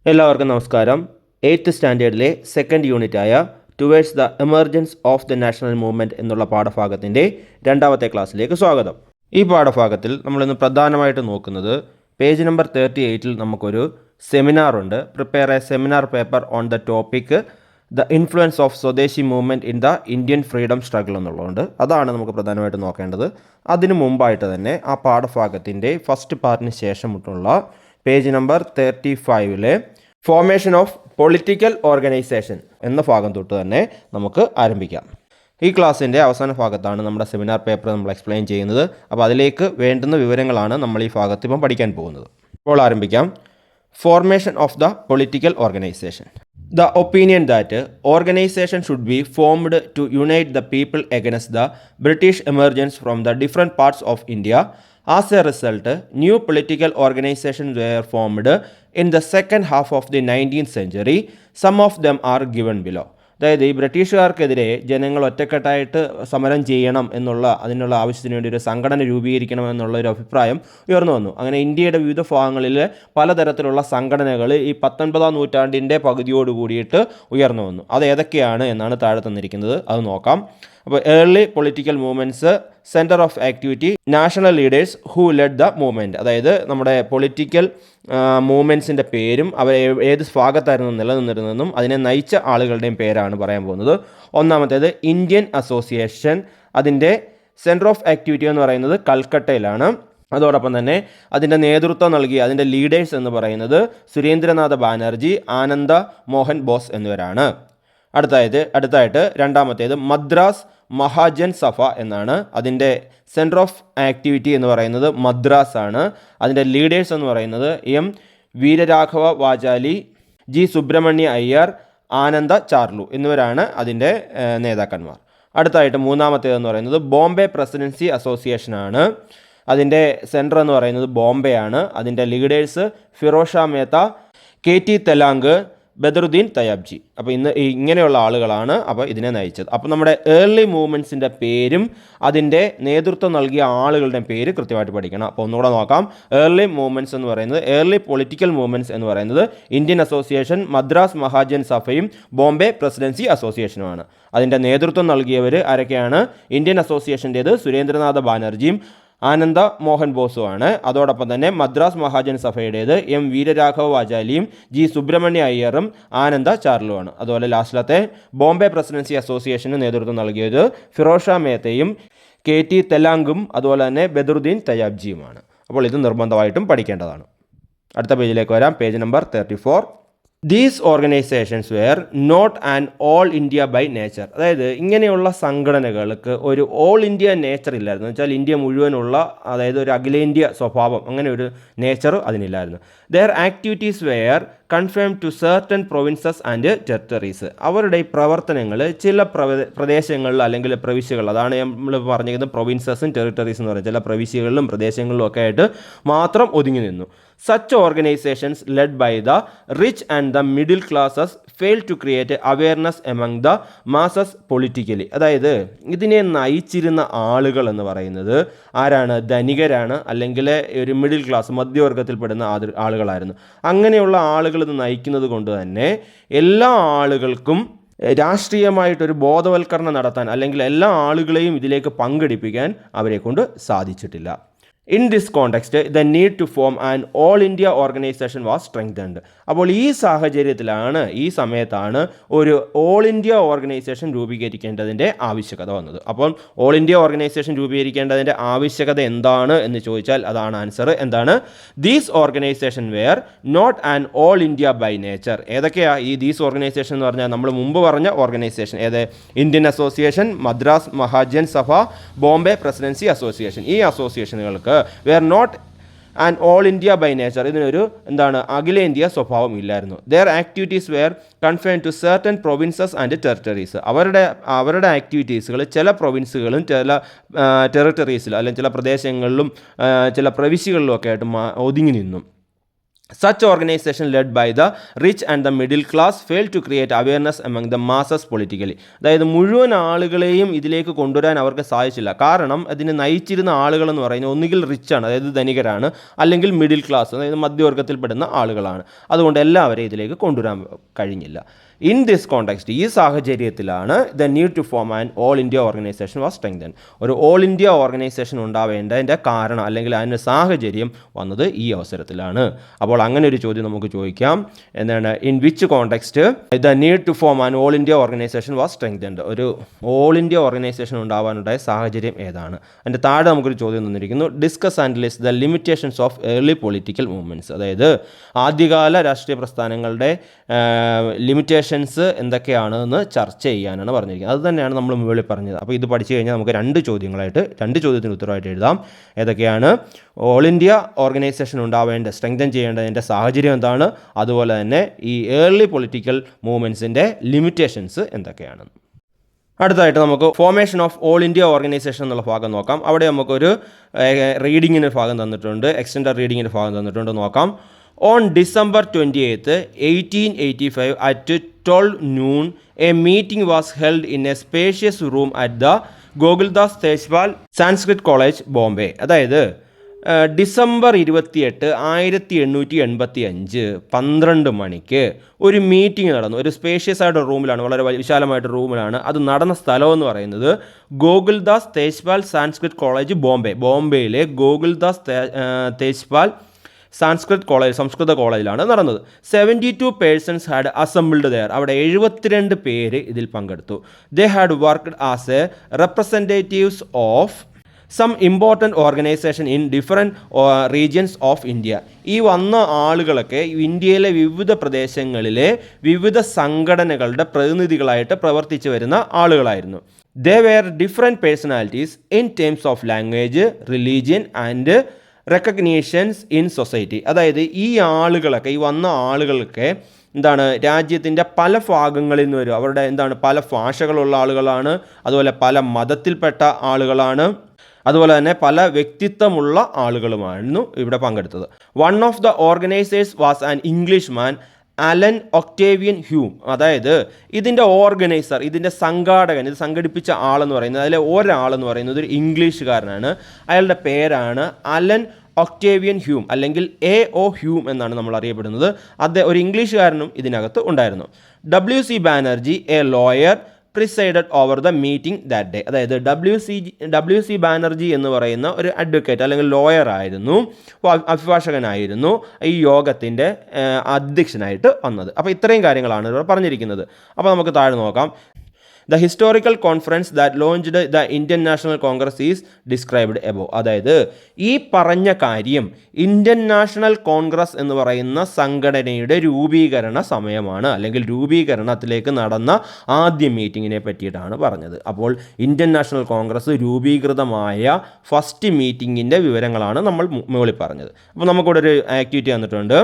എല്ലാവർക്കും നമസ്കാരം. 8th സ്റ്റാൻഡേർഡിലെ സെക്കൻഡ് യൂണിറ്റായ towards the emergence of the national movement എന്നുള്ള പാഠഭാഗത്തിൻ്റെ രണ്ടാമത്തെ ക്ലാസ്സിലേക്ക് സ്വാഗതം. ഈ പാഠഭാഗത്തിൽ നമ്മളിന്ന് പ്രധാനമായിട്ട് നോക്കുന്നത് പേജ് നമ്പർ 38 നമുക്കൊരു സെമിനാറുണ്ട്. Prepare a seminar paper on the topic the influence of swadeshi movement in the Indian freedom struggle എന്നുള്ളതുകൊണ്ട് അതാണ് നമുക്ക് പ്രധാനമായിട്ട് നോക്കേണ്ടത്. അതിനു മുമ്പായിട്ട് തന്നെ ആ പാഠഭാഗത്തിൻ്റെ ഫസ്റ്റ് പാർട്ടിന് ശേഷമുള്ള page number 35 formation of political organisation എന്ന ഭാഗം തൊട്ട് തന്നെ നമുക്ക് ആരംഭിക്കാം. ഈ ക്ലാസ്സിൻ്റെ അവസാന ഭാഗത്താണ് നമ്മുടെ സെമിനാർ പേപ്പർ നമ്മൾ എക്സ്പ്ലെയിൻ ചെയ്യുന്നത്. അപ്പോൾ അതിലേക്ക് വേണ്ടുന്ന വിവരങ്ങളാണ് നമ്മൾ ഈ ഭാഗത്ത് ഇപ്പം പഠിക്കാൻ പോകുന്നത്. അപ്പോൾ ആരംഭിക്കാം. Formation of the political organisation. The opinion that organization should be formed to unite the people against the British emergence from the different parts of India. As a result, new political organizations were formed in the second half of the 19th century. Some of them are given below. അതായത് ഈ ബ്രിട്ടീഷുകാർക്കെതിരെ ജനങ്ങൾ ഒറ്റക്കെട്ടായിട്ട് സമരം ചെയ്യണം അതിനുള്ള ആവശ്യത്തിന് വേണ്ടി ഒരു സംഘടന രൂപീകരിക്കണം എന്നുള്ള ഒരു അഭിപ്രായം ഉയർന്നു വന്നു. അങ്ങനെ ഇന്ത്യയുടെ വിവിധ ഭാഗങ്ങളിൽ പലതരത്തിലുള്ള സംഘടനകൾ ഈ 19ാം നൂറ്റാണ്ടിൻ്റെ പകുതിയോട് കൂടിയിട്ട് ഉയർന്നു വന്നു. അത് ഏതൊക്കെയാണ് എന്നാണ് താഴെ തന്നിരിക്കുന്നത്, അത് നോക്കാം. അപ്പോൾ early political movements, centre of activity, national leaders who lead the movement. അതായത് നമ്മുടെ പൊളിറ്റിക്കൽ മൂവ്മെൻറ്റ്സിൻ്റെ പേരും അവർ ഏത് ഭാഗത്തായിരുന്നു നിലനിന്നിരുന്നതെന്നും അതിനെ നയിച്ച ആളുകളുടെയും പേരാണ് പറയാൻ പോകുന്നത്. ഒന്നാമത്തേത് ഇന്ത്യൻ അസോസിയേഷൻ. അതിൻ്റെ സെൻറ്റർ ഓഫ് ആക്ടിവിറ്റി എന്ന് പറയുന്നത് കൽക്കട്ടയിലാണ്. അതോടൊപ്പം തന്നെ അതിൻ്റെ നേതൃത്വം നൽകി അതിൻ്റെ ലീഡേഴ്സ് എന്ന് പറയുന്നത് സുരേന്ദ്രനാഥ ബാനർജി, ആനന്ദ മോഹൻ ബോസ് എന്നിവരാണ്. അടുത്തായിട്ട് രണ്ടാമത്തേത് മദ്രാസ് മഹാജൻ സഭ എന്നാണ്. അതിൻ്റെ സെൻറ്റർ ഓഫ് ആക്ടിവിറ്റി എന്ന് പറയുന്നത് മദ്രാസ് ആണ്. അതിൻ്റെ ലീഡേഴ്സ് എന്ന് പറയുന്നത് എം വീരരാഘവ വാചാലി, ജി സുബ്രഹ്മണ്യ അയ്യർ, ആനന്ദ ചാർലു എന്നിവരാണ് അതിൻ്റെ നേതാക്കന്മാർ. അടുത്തായിട്ട് മൂന്നാമത്തേതെന്ന് പറയുന്നത് ബോംബെ പ്രസിഡൻസി അസോസിയേഷനാണ്. അതിൻ്റെ സെൻറ്റർ എന്ന് പറയുന്നത് ബോംബെ ആണ്. അതിൻ്റെ leaders Firoz Shah Mehta, K T Telang, Badruddin Tyabji. അപ്പോൾ ഇങ്ങനെയുള്ള ആളുകളാണ് അപ്പോൾ ഇതിനെ നയിച്ചത്. അപ്പോൾ നമ്മുടെ ഏർലി മൂവ്മെൻറ്റ്സിൻ്റെ പേരും അതിൻ്റെ നേതൃത്വം നൽകിയ ആളുകളുടെ പേര് കൃത്യമായിട്ട് പഠിക്കണം. അപ്പോൾ ഒന്നുകൂടെ നോക്കാം. ഏർലി മൂവ്മെൻറ്റ്സ് എന്ന് പറയുന്നത്, ഏർലി പൊളിറ്റിക്കൽ മൂവ്മെൻറ്റ്സ് എന്ന് പറയുന്നത് ഇന്ത്യൻ അസോസിയേഷൻ, മദ്രാസ് മഹാജൻ സഭയും ബോംബെ പ്രസിഡൻസി അസോസിയേഷനുമാണ്. അതിൻ്റെ നേതൃത്വം നൽകിയവർ ആരൊക്കെയാണ്? ഇന്ത്യൻ അസോസിയേഷൻ്റേത് സുരേന്ദ്രനാഥ ബാനർജിയും ആനന്ദ മോഹൻ ബോസുമാണ്. അതോടൊപ്പം തന്നെ മദ്രാസ് മഹാജൻ സഭയുടേത് എം വീരരാഘവ വാചാലിയും ജി സുബ്രഹ്മണ്യ അയ്യറും ആനന്ദ ചാർലുമാണ്. അതുപോലെ ലാസ്റ്റിലത്തെ ബോംബെ പ്രസിഡൻസി അസോസിയേഷന് നേതൃത്വം നൽകിയത് ഫിറോസ് ഷാ മേത്തയും കെ ടി തെലാങ്കും അതുപോലെ തന്നെ ബദറുദ്ദീൻ തയാബ്ജിയുമാണ്. അപ്പോൾ ഇത് നിർബന്ധമായിട്ടും പഠിക്കേണ്ടതാണ്. അടുത്ത പേജിലേക്ക് വരാം. Page number 34. These organisations were not and all India by nature. അതായത് ഇങ്ങനെയുള്ള സംഘടനകൾക്ക് ഒരു ഓൾ ഇന്ത്യ നേച്ചർ ഇല്ലായിരുന്നു. വെച്ചാൽ ഇന്ത്യ മുഴുവനുള്ള, അതായത് ഒരു അഖിലേന്ത്യ സ്വഭാവം, അങ്ങനെ ഒരു നേച്ചർ അതിനില്ലായിരുന്നു. Their activities were confirmed to certain provinces and territories. അവരുടെ ഈ പ്രവർത്തനങ്ങൾ ചില പ്രദേശങ്ങളിൽ അല്ലെങ്കിൽ പ്രവിശ്യകൾ, അതാണ് നമ്മൾ പറഞ്ഞിരിക്കുന്നത് പ്രൊവിൻസസും ടെറിട്ടറീസ് എന്ന് പറയുന്നത്, ചില പ്രവിശ്യകളിലും പ്രദേശങ്ങളിലും ഒക്കെ ആയിട്ട് മാത്രം ഒതുങ്ങി നിന്നു. Such organizations led by the rich and the middle classes failed to create awareness among the masses politically. അതായത് ഇതിനെ നയിച്ചിരുന്ന ആളുകൾ എന്ന് പറയുന്നത് ആരാണ്? ധനികരാണ്, അല്ലെങ്കിൽ ഒരു മിഡിൽ ക്ലാസ് മധ്യവർഗത്തിൽപ്പെടുന്ന ആളുകളായിരുന്നു. അങ്ങനെയുള്ള ആളുകൾ ഇത് നയിക്കുന്നത് കൊണ്ട് തന്നെ എല്ലാ ആളുകൾക്കും രാഷ്ട്രീയമായിട്ടൊരു ബോധവൽക്കരണം നടത്താൻ, അല്ലെങ്കിൽ എല്ലാ ആളുകളെയും ഇതിലേക്ക് പങ്കെടുപ്പിക്കാൻ അവരെ കൊണ്ട് സാധിച്ചിട്ടില്ല. In this context, the need to form an all India organization was strengthened. അപ്പോൾ ഈ സാഹചര്യത്തിലാണ്, ഈ സമയത്താണ് ഒരു ഓൾ ഇന്ത്യ ഓർഗനൈസേഷൻ രൂപീകരിക്കേണ്ടതിൻ്റെ ആവശ്യകത വന്നത്. അപ്പോൾ ഓൾ ഇന്ത്യ ഓർഗനൈസേഷൻ രൂപീകരിക്കേണ്ടതിൻ്റെ ആവശ്യകത എന്താണ് എന്ന് ചോദിച്ചാൽ അതാണ് ആൻസർ. എന്താണ്? These organisation were not an all India by nature. ഏതൊക്കെയാണ് ഈ ദീസ് ഓർഗനൈസേഷൻ എന്ന് പറഞ്ഞാൽ? നമ്മൾ മുമ്പ് പറഞ്ഞ ഓർഗനൈസേഷൻ ഏത്? ഇന്ത്യൻ അസോസിയേഷൻ, മദ്രാസ് മഹാജൻ സഭ, ബോംബെ പ്രസിഡൻസി അസോസിയേഷൻ. ഈ അസോസിയേഷനുകൾക്ക് were not and all India by nature, ഇതിനൊരു അഖിലേന്ത്യ സ്വഭാവം ഇല്ലായിരുന്നു. Their activities were confined to certain provinces and territories. അവരുടെ ആക്ടിവിറ്റീസുകൾ ചില പ്രൊവിൻസുകളും ചില ടെറിട്ടറീസിലും അല്ലെങ്കിൽ ചില പ്രദേശങ്ങളിലും ചില പ്രവിശ്യകളിലും ഒക്കെ ആയിട്ട് ഒതുങ്ങി നിന്നു. Such organization led by the rich and the middle class failed to create awareness among the masses politically. അതായത് മുഴുവൻ ആളുകളെയും ഇതിലേക്ക് കൊണ്ടുവരാൻ അവർക്ക് സാധിച്ചില്ല. കാരണം അതിനെ നയിച്ചിരുന്ന ആളുകളെന്ന് പറയുന്നത് ഒന്നുകിൽ റിച്ചാണ്, അതായത് ധനികരാണ്, അല്ലെങ്കിൽ മിഡിൽ ക്ലാസ്, അതായത് മധ്യവർഗത്തിൽപ്പെടുന്ന ആളുകളാണ്. അതുകൊണ്ട് എല്ലാവരെയും ഇതിലേക്ക് കൊണ്ടുവരാൻ കഴിഞ്ഞില്ല. ഇൻ ദിസ് കോണ്ടെക്സ്റ്റ്, ഈ സാഹചര്യത്തിലാണ് the need to form an all India organisation was strengthen. ഒരു ഓൾ ഇന്ത്യ ഓർഗനൈസേഷൻ ഉണ്ടാവേണ്ടതിൻ്റെ കാരണം അല്ലെങ്കിൽ അതിൻ്റെ സാഹചര്യം വന്നത് ഈ അവസരത്തിലാണ്. അപ്പോൾ അങ്ങനെ ഒരു ചോദ്യം നമുക്ക് ചോദിക്കാം, എന്താണ്, in which context the need to form an all India organisation was strengthened. ഒരു ഓൾ ഇന്ത്യ ഓർഗനൈസേഷൻ ഉണ്ടാവാനുണ്ടായ സാഹചര്യം ഏതാണ്? അതിൻ്റെ താഴെ നമുക്കൊരു ചോദ്യം തന്നിരിക്കുന്നു, discuss and list the limitations of early political movements. അതായത് ആദ്യകാല രാഷ്ട്രീയ പ്രസ്ഥാനങ്ങളുടെ ലിമിറ്റേഷൻസ് എന്തൊക്കെയാണ് എന്ന് ചർച്ച ചെയ്യാനാണ് പറഞ്ഞിരിക്കുന്നത്. അത് തന്നെയാണ് നമ്മൾ മുകളിൽ പറഞ്ഞത്. അപ്പോൾ ഇത് പഠിച്ചു കഴിഞ്ഞാൽ നമുക്ക് രണ്ട് ചോദ്യത്തിന് ഉത്തരവായിട്ട് എഴുതാം. ഏതൊക്കെയാണ്? ഓൾ ഇന്ത്യ ഓർഗനൈസേഷൻ ഉണ്ടാവേണ്ട, സ്ട്രെങ്തൻ ചെയ്യേണ്ടതിൻ്റെ സാഹചര്യം എന്താണ്, അതുപോലെ തന്നെ ഈ ഏർലി പൊളിറ്റിക്കൽ മൂവ്മെൻറ്റ്സിൻ്റെ ലിമിറ്റേഷൻസ് എന്തൊക്കെയാണ്. അടുത്തതായിട്ട് നമുക്ക് formation of all India organisation എന്നുള്ള ഭാഗം നോക്കാം. അവിടെ നമുക്കൊരു റീഡിങ്ങിൻ്റെ ഭാഗം തന്നിട്ടുണ്ട്, എക്സ്റ്റൻഡഡ് റീഡിങ്ങിൻ്റെ ഭാഗം തന്നിട്ടുണ്ട്, നോക്കാം. On December 28, 1885 at 12 noon, a meeting was held in a spacious room at the Gokul Das Tejpal Sanskrit College, Bombay. അതായത് ഡിസംബർ 28, 1885 12 മണിക്ക് ഒരു മീറ്റിംഗ് നടന്നു. ഒരു സ്പേഷ്യസ് ആയിട്ട് റൂമിലാണ്, വളരെ വിശാലമായിട്ട് റൂമിലാണ്. അത് നടന്ന സ്ഥലം എന്ന് പറയുന്നത് ഗോകുൽദാസ് തേജ്പാൽ സാൻസ്ക്രിറ്റ് കോളേജ്, ബോംബെയിലെ ഗോകുൽദാസ് തേജ്പാൽ സാൻസ്ക്രിറ്റ് കോളേജ്, സംസ്കൃത കോളേജിലാണ് നടന്നത്. 72 പേഴ്സൺസ് ഹാഡ് അസംബിൾഡ് ദെയർ. അവിടെ 72 പേര് ഇതിൽ പങ്കെടുത്തു. They had worked as a representatives of some important organisation in different regions of India. ഈ വന്ന ആളുകളൊക്കെ ഇന്ത്യയിലെ വിവിധ പ്രദേശങ്ങളിലെ വിവിധ സംഘടനകളുടെ പ്രതിനിധികളായിട്ട് പ്രവർത്തിച്ചു വരുന്ന ആളുകളായിരുന്നു. They were different personalities in terms of language, religion and recognitions in society. അതായത് ഈ ആളുകളൊക്കെ, ഈ വന്ന ആളുകളൊക്കെ എന്താണ്, രാജ്യത്തിൻ്റെ പല ഭാഗങ്ങളിൽ നിന്ന് വരും. അവരുടെ പല ഭാഷകളുള്ള ആളുകളാണ്, അതുപോലെ പല മതത്തിൽപ്പെട്ട ആളുകളാണ്, അതുപോലെ തന്നെ പല വ്യക്തിത്വമുള്ള ആളുകളുമായിരുന്നു ഇവിടെ പങ്കെടുത്തത്. One of the organisers was an English man, Allan Octavian Hume. അതായത് ഇതിൻ്റെ ഓർഗനൈസർ, ഇതിൻ്റെ സംഘാടകൻ, ഇത് സംഘടിപ്പിച്ച ആളെന്ന് പറയുന്നത്, അതിലെ ഒരാളെന്ന് പറയുന്നത് ഒരു ഇംഗ്ലീഷുകാരനാണ്. അയാളുടെ പേരാണ് അലൻ ഒക്ടേവിയൻ ഹ്യൂം, അല്ലെങ്കിൽ A.O. ഹ്യൂം എന്നാണ് നമ്മൾ അറിയപ്പെടുന്നത്. ഒരു ഇംഗ്ലീഷുകാരനും ഇതിനകത്ത് ഉണ്ടായിരുന്നു. W.C. Banerjee, A lawyer, presided over the meeting that day. അതായത് W.C. ബാനർജി എന്ന് പറയുന്ന ഒരു അഡ്വക്കേറ്റ് അല്ലെങ്കിൽ ലോയർ ആയിരുന്നു, അഭിഭാഷകനായിരുന്നു, ഈ യോഗത്തിൻ്റെ അധ്യക്ഷനായിട്ട് വന്നത്. അപ്പോൾ ഇത്രയും കാര്യങ്ങളാണ് ഇവിടെ പറഞ്ഞിരിക്കുന്നത്. അപ്പോൾ നമുക്ക് താഴെ നോക്കാം. The historical conference that launched the Indian National Congress is described above. അതായത് ഈ പറഞ്ഞ കാര്യം ഇന്ത്യൻ നാഷണൽ കോൺഗ്രസ് എന്ന് പറയുന്ന സംഘടനയുടെ രൂപീകരണ സമയമാണ്, അല്ലെങ്കിൽ രൂപീകരണത്തിലേക്ക് നടന്ന ആദ്യ മീറ്റിങ്ങിനെ പറ്റിയിട്ടാണ് പറഞ്ഞത്. അപ്പോൾ ഇന്ത്യൻ നാഷണൽ കോൺഗ്രസ് രൂപീകൃതമായ ഫസ്റ്റ് മീറ്റിങ്ങിൻ്റെ വിവരങ്ങളാണ് നമ്മൾ മുകളിൽ പറഞ്ഞത്. അപ്പോൾ നമുക്കിവിടെ ഒരു ആക്ടിവിറ്റി തന്നിട്ടുണ്ട്.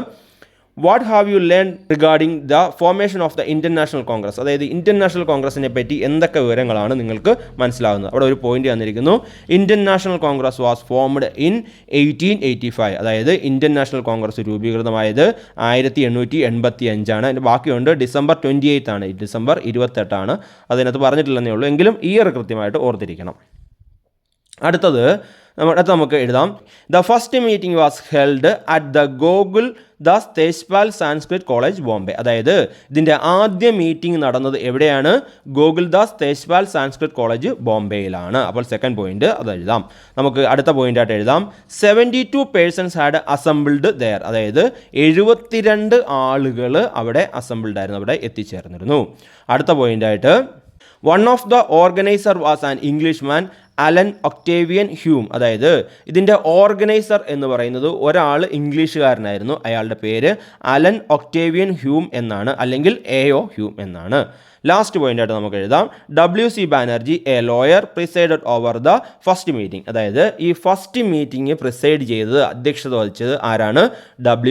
What have you learn regarding the formation of the Indian National Congress. അതായത് ഇന്ത്യൻ നാഷണൽ കോൺഗ്രസിനെ പറ്റി എന്തൊക്കെ വിവരങ്ങളാണ് നിങ്ങൾക്ക് മനസ്സിലാവുന്നത്. അവിടെ ഒരു പോയിന്റ് തന്നിരിക്കുന്നു. Indian National Congress was formed in 1885. അതായത് ഇന്ത്യൻ നാഷണൽ കോൺഗ്രസ് രൂപീകൃതമായത് 1885. അതിൻ്റെ ബാക്കിയുണ്ട് ഡിസംബർ 28 ആണ്, ഡിസംബർ 28. അതിനകത്ത് പറഞ്ഞിട്ടില്ലെന്നേ ഉള്ളൂ, എങ്കിലും ഇയർ കൃത്യമായിട്ട് ഓർത്തിരിക്കണം. അടുത്തത് നമുക്ക് എഴുതാം. The first meeting was held at the Gokuldas Tejpal Sanskrit college, Bombay. അതായത് ഇതിൻ്റെ ആദ്യ മീറ്റിംഗ് നടന്നത് എവിടെയാണ്? ഗോകുൽദാസ് തേജ്പാൽ സാൻസ്ക്രിറ്റ് കോളേജ്, ബോംബെയിലാണ്. അപ്പോൾ സെക്കൻഡ് പോയിന്റ് അത് എഴുതാം. നമുക്ക് അടുത്ത പോയിന്റായിട്ട് എഴുതാം. 72 പേഴ്സൺസ് ഹാഡ് അസംബിൾഡ് ദെയർ. അതായത് 72 ആളുകൾ അവിടെ അസംബിൾഡ് ആയിരുന്നു, അവിടെ എത്തിച്ചേർന്നിരുന്നു. അടുത്ത പോയിന്റായിട്ട് one of the organiser was an English man, Allan Octavian Hume. അതായത് ഇതിൻ്റെ ഓർഗനൈസർ എന്ന് പറയുന്നത് ഒരാൾ ഇംഗ്ലീഷുകാരനായിരുന്നു. അയാളുടെ പേര് അലൻ ഒക്ടേവിയൻ ഹ്യൂം എന്നാണ്, അല്ലെങ്കിൽ A.O. ഹ്യൂം എന്നാണ്. ലാസ്റ്റ് പോയിൻ്റായിട്ട് നമുക്ക് എഴുതാം. W.C. Banerjee, A lawyer, presided over the first meeting. അതായത് ഈ ഫസ്റ്റ് മീറ്റിംഗ് പ്രിസൈഡ് ചെയ്തത്, അധ്യക്ഷത വഹിച്ചത് ആരാണ്?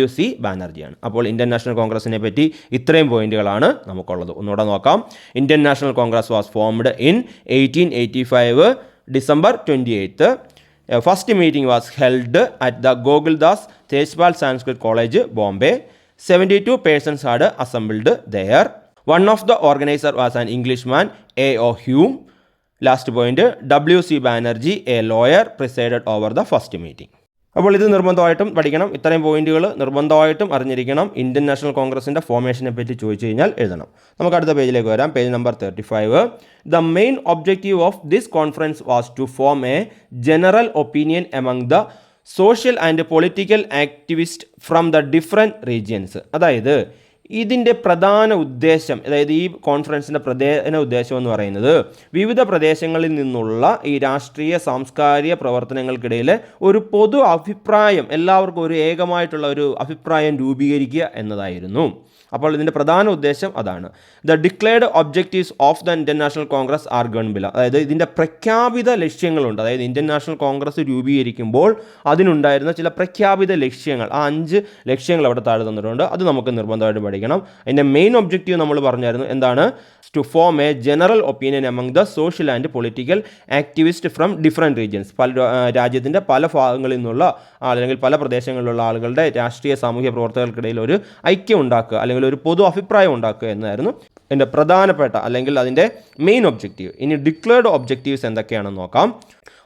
W.C. ബാനർജിയാണ്. അപ്പോൾ ഇന്ത്യൻ നാഷണൽ കോൺഗ്രസിനെ പറ്റി ഇത്രയും പോയിന്റുകളാണ് നമുക്കുള്ളത്. ഒന്നുകൂടെ നോക്കാം. Indian National Congress was formed in 1885, December 28. First meeting was held at the Gokuldas Tejpal Sanskrit college, Bombay. 72 persons had assembled there. One of the organizer was an Englishman, A.O. Hume. Last point, W.C. Banerjee, a lawyer, presided over the first meeting. അപ്പോൾ ഇത് നിർബന്ധമായിട്ടും പഠിക്കണം. ഇത്രയും പോയിന്റുകൾ നിർബന്ധമായിട്ടും അറിഞ്ഞിരിക്കണം. Indian National കോൺഗ്രസിൻ്റെ ഫോർമേഷനെ പറ്റി ചോദിച്ചു കഴിഞ്ഞാൽ എഴുതണം. നമുക്ക് അടുത്ത പേജിലേക്ക് വരാം. Page number 35. The main objective of this conference was to form a general opinion among the social and political activist from the different regions. അതായത് ഇതിൻ്റെ പ്രധാന ഉദ്ദേശം, അതായത് ഈ കോൺഫറൻസിൻ്റെ പ്രധാന ഉദ്ദേശം എന്ന് പറയുന്നത് വിവിധ പ്രദേശങ്ങളിൽ നിന്നുള്ള ഈ രാഷ്ട്രീയ സാംസ്കാരിക പ്രവർത്തനങ്ങൾക്കിടയിൽ ഒരു പൊതു അഭിപ്രായം, എല്ലാവർക്കും ഒരു ഏകമായിട്ടുള്ള ഒരു അഭിപ്രായം രൂപീകരിക്കുക എന്നതായിരുന്നു. അപ്പോൾ ഇതിൻ്റെ പ്രധാന ഉദ്ദേശം അതാണ്. The declared objectives of the Indian National Congress are given below. അതായത് ഇതിൻ്റെ പ്രഖ്യാപിത ലക്ഷ്യങ്ങളുണ്ട്. അതായത് ഇന്ത്യൻ നാഷണൽ കോൺഗ്രസ് രൂപീകരിക്കുമ്പോൾ അതിനുണ്ടായിരുന്ന ചില പ്രഖ്യാപിത ലക്ഷ്യങ്ങൾ, ആ 5 ലക്ഷ്യങ്ങൾ അവിടെ താഴെ തന്നിട്ടുണ്ട്. അത് നമുക്ക് നിർബന്ധമായിട്ട് പഠിക്കണം. അതിൻ്റെ മെയിൻ ഒബ്ജക്റ്റീവ് നമ്മൾ പറഞ്ഞായിരുന്നു. എന്താണ്? To form a general opinion among the social and political activist from different regions. രാജ്യത്തിൻ്റെ പല ഭാഗങ്ങളിൽ നിന്നുള്ള അല്ലെങ്കിൽ പല പ്രദേശങ്ങളിലുള്ള ആളുകളുടെ രാഷ്ട്രീയ സാമൂഹ്യ പ്രവർത്തകർക്കിടയിൽ ഒരു ഐക്യം ഉണ്ടാക്കുക, അല്ലെങ്കിൽ ഒരു പൊതു അഭിപ്രായം ഉണ്ടാക്കുക എന്നായിരുന്നു എൻ്റെ പ്രധാനപ്പെട്ട അല്ലെങ്കിൽ അതിൻ്റെ മെയിൻ ഒബ്ജക്റ്റീവ്. ഇനി ഡിക്ലെയർഡ് ഒബ്ജക്റ്റീവ്സ് എന്തൊക്കെയാണെന്ന് നോക്കാം.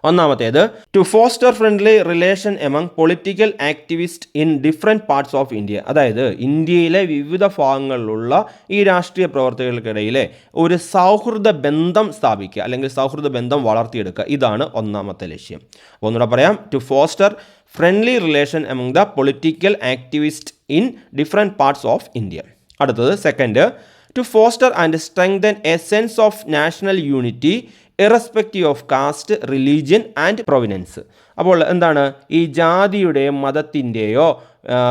ഒന്നാമത്തേത്, to foster friendly relation among political activist in different parts of India. അതായത് ഇന്ത്യയിലെ വിവിധ ഭാഗങ്ങളിലുള്ള ഈ രാഷ്ട്രീയ പ്രവർത്തകർക്കിടയിലെ ഒരു സൗഹൃദ ബന്ധം സ്ഥാപിക്കുക, അല്ലെങ്കിൽ സൗഹൃദ ബന്ധം വളർത്തിയെടുക്കുക. ഇതാണ് ഒന്നാമത്തെ ലക്ഷ്യം. അപ്പോൾ ഒന്നുകൂടെ പറയാം. To foster friendly relation among the political activist in different parts of India. അടുത്തത് second, to foster and strengthen a sense of national unity irrespective of caste, religion and province. അപ്പോൾ എന്താണ്? ഈ ജാതിയുടെയോ മതത്തിൻ്റെയോ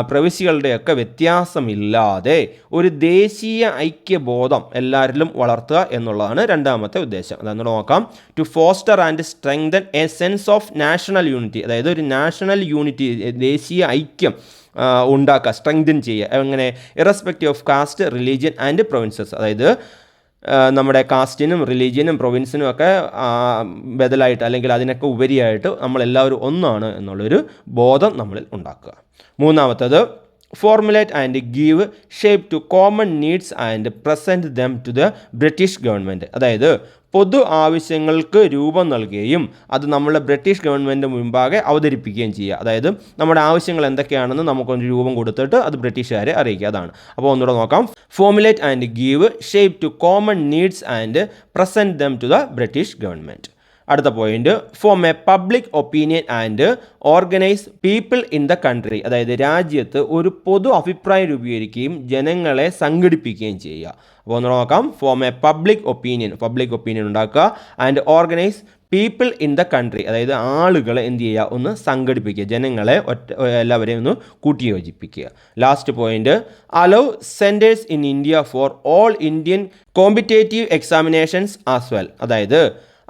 പ്രവിശ്യകളുടെയൊക്കെ വ്യത്യാസമില്ലാതെ ഒരു ദേശീയ ഐക്യബോധം എല്ലാവരിലും വളർത്തുക എന്നുള്ളതാണ് രണ്ടാമത്തെ ഉദ്ദേശം. അതെന്ന് നോക്കാം. To foster and strengthen a sense of national unity. അതായത് ഒരു നാഷണൽ യൂണിറ്റി, ദേശീയ ഐക്യം ഉണ്ടാക്കുക, സ്ട്രെങ്തൻ ചെയ്യുക. എങ്ങനെ? Irrespective of caste, religion and provinces. അതായത് നമ്മുടെ കാസ്റ്റിനും റിലീജിയനും പ്രൊവിൻസിനും ഒക്കെ ബദലായിട്ട്, അല്ലെങ്കിൽ അതിനൊക്കെ ഉപരിയായിട്ട് നമ്മളെല്ലാവരും ഒന്നാണ് എന്നുള്ളൊരു ബോധം നമ്മളിൽ ഉണ്ടാക്കുക. മൂന്നാമത്തത്, formulate and give shape to common needs and present them to the British government. അതായത് പൊതു ആവശ്യങ്ങൾക്ക് രൂപം നൽകുകയും അത് നമ്മളെ ബ്രിട്ടീഷ് ഗവൺമെൻറ് മുൻപാകെ അവതരിപ്പിക്കുകയും ചെയ്യുക. അതായത് നമ്മുടെ ആവശ്യങ്ങൾ എന്തൊക്കെയാണെന്ന് നമുക്കൊരു രൂപം കൊടുത്തിട്ട് അത് ബ്രിട്ടീഷുകാരെ അറിയിക്കുക. അതാണ്. അപ്പോൾ ഒന്നുകൂടെ നോക്കാം. Formulate and give shape to common needs and present them to the British government. അടുത്ത point, form a public opinion and organise people in the country. അതായത് രാജ്യത്ത് ഒരു പൊതു അഭിപ്രായം രൂപീകരിക്കുകയും ജനങ്ങളെ സംഘടിപ്പിക്കുകയും ചെയ്യുക. അപ്പോൾ ഒന്ന് നോക്കാം. ഫോം എ പബ്ലിക് ഒപ്പീനിയൻ ഉണ്ടാക്കുക. And organise people in the country. അതായത് ആളുകളെ എന്ത് ചെയ്യുക? ഒന്ന് സംഘടിപ്പിക്കുക, ജനങ്ങളെ എല്ലാവരെയും ഒന്ന് കൂട്ടിയോജിപ്പിക്കുക. Last point, allow centres in India for all Indian competitive examinations as well. അതായത്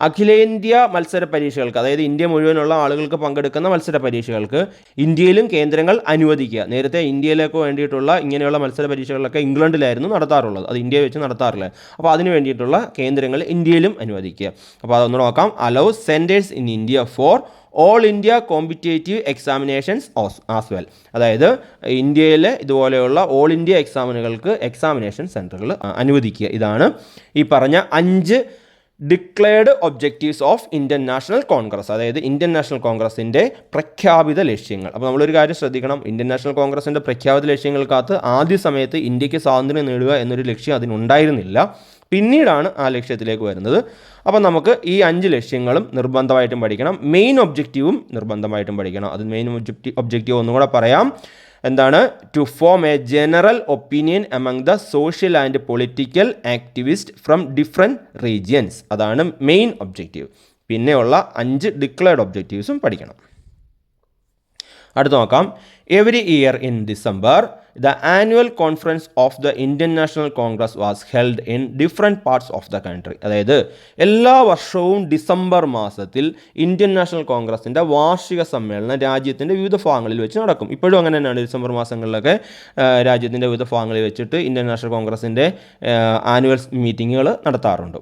അഖിലേന്ത്യാ മത്സര പരീക്ഷകൾക്ക്, അതായത് ഇന്ത്യ മുഴുവനുള്ള ആളുകൾക്ക് പങ്കെടുക്കുന്ന മത്സര പരീക്ഷകൾക്ക് ഇന്ത്യയിലും കേന്ദ്രങ്ങൾ അനുവദിക്കുക. നേരത്തെ ഇന്ത്യയിലേക്ക് വേണ്ടിയിട്ടുള്ള ഇങ്ങനെയുള്ള മത്സര പരീക്ഷകളൊക്കെ ഇംഗ്ലണ്ടിലായിരുന്നു നടത്താറുള്ളത്, അത് ഇന്ത്യയിൽ വെച്ച് നടത്താറില്ല. അപ്പോൾ അതിന് വേണ്ടിയിട്ടുള്ള കേന്ദ്രങ്ങൾ ഇന്ത്യയിലും അനുവദിക്കുക. അപ്പോൾ അതൊന്ന് നോക്കാം. Hello centres in India for all India competitive examinations as well. അതായത് ഇന്ത്യയിലെ ഇതുപോലെയുള്ള ഓൾ ഇന്ത്യ എക്സാമിനേഷൻ സെൻറ്ററുകൾ അനുവദിക്കുക. ഇതാണ് ഈ പറഞ്ഞ 5 declared objectives of Indian National Congress. അതായത് ഇന്ത്യൻ നാഷണൽ കോൺഗ്രസിൻ്റെ പ്രഖ്യാപിത ലക്ഷ്യങ്ങൾ. അപ്പോൾ നമ്മളൊരു കാര്യം ശ്രദ്ധിക്കണം. ഇന്ത്യൻ നാഷണൽ കോൺഗ്രസിൻ്റെ പ്രഖ്യാപിത ലക്ഷ്യങ്ങൾക്കകത്ത് ആദ്യ സമയത്ത് ഇന്ത്യക്ക് സ്വാതന്ത്ര്യം നേടുക എന്നൊരു ലക്ഷ്യം അതിനുണ്ടായിരുന്നില്ല. പിന്നീടാണ് ആ ലക്ഷ്യത്തിലേക്ക് വരുന്നത്. അപ്പോൾ നമുക്ക് ഈ 5 ലക്ഷ്യങ്ങളും നിർബന്ധമായിട്ടും പഠിക്കണം. മെയിൻ ഒബ്ജക്റ്റീവും നിർബന്ധമായിട്ടും പഠിക്കണം. അത് മെയിൻ ഒബ്ജക്റ്റീവ് ഒന്നും കൂടെ പറയാം. എന്താണ്? To form a general opinion among the social and political activist from different regions. അതാണ് മെയിൻ ഒബ്ജക്റ്റീവ്. പിന്നെയുള്ള 5 ഡിക്ലെയർഡ് ഒബ്ജക്റ്റീവ്സും പഠിക്കണം. അടുത്ത് നോക്കാം. Every year in December the annual conference of the Indian National Congress was held in different parts of the country. അതായത് എല്ലാ വർഷവും December മാസത്തിൽ ഇന്ത്യൻ നാഷണൽ കോൺഗ്രസിൻ്റെ വാർഷിക സമ്മേളനം രാജ്യത്തിൻ്റെ വിവിധ ഭാഗങ്ങളിൽ വെച്ച് നടക്കും. ഇപ്പോഴും അങ്ങനെ തന്നെയാണ്. ഡിസംബർ മാസങ്ങളിലൊക്കെ രാജ്യത്തിൻ്റെ വിവിധ ഭാഗങ്ങളിൽ വെച്ചിട്ട് ഇന്ത്യൻ നാഷണൽ കോൺഗ്രസിൻ്റെ ആനുവൽ മീറ്റിങ്ങുകൾ നടത്താറുണ്ട്.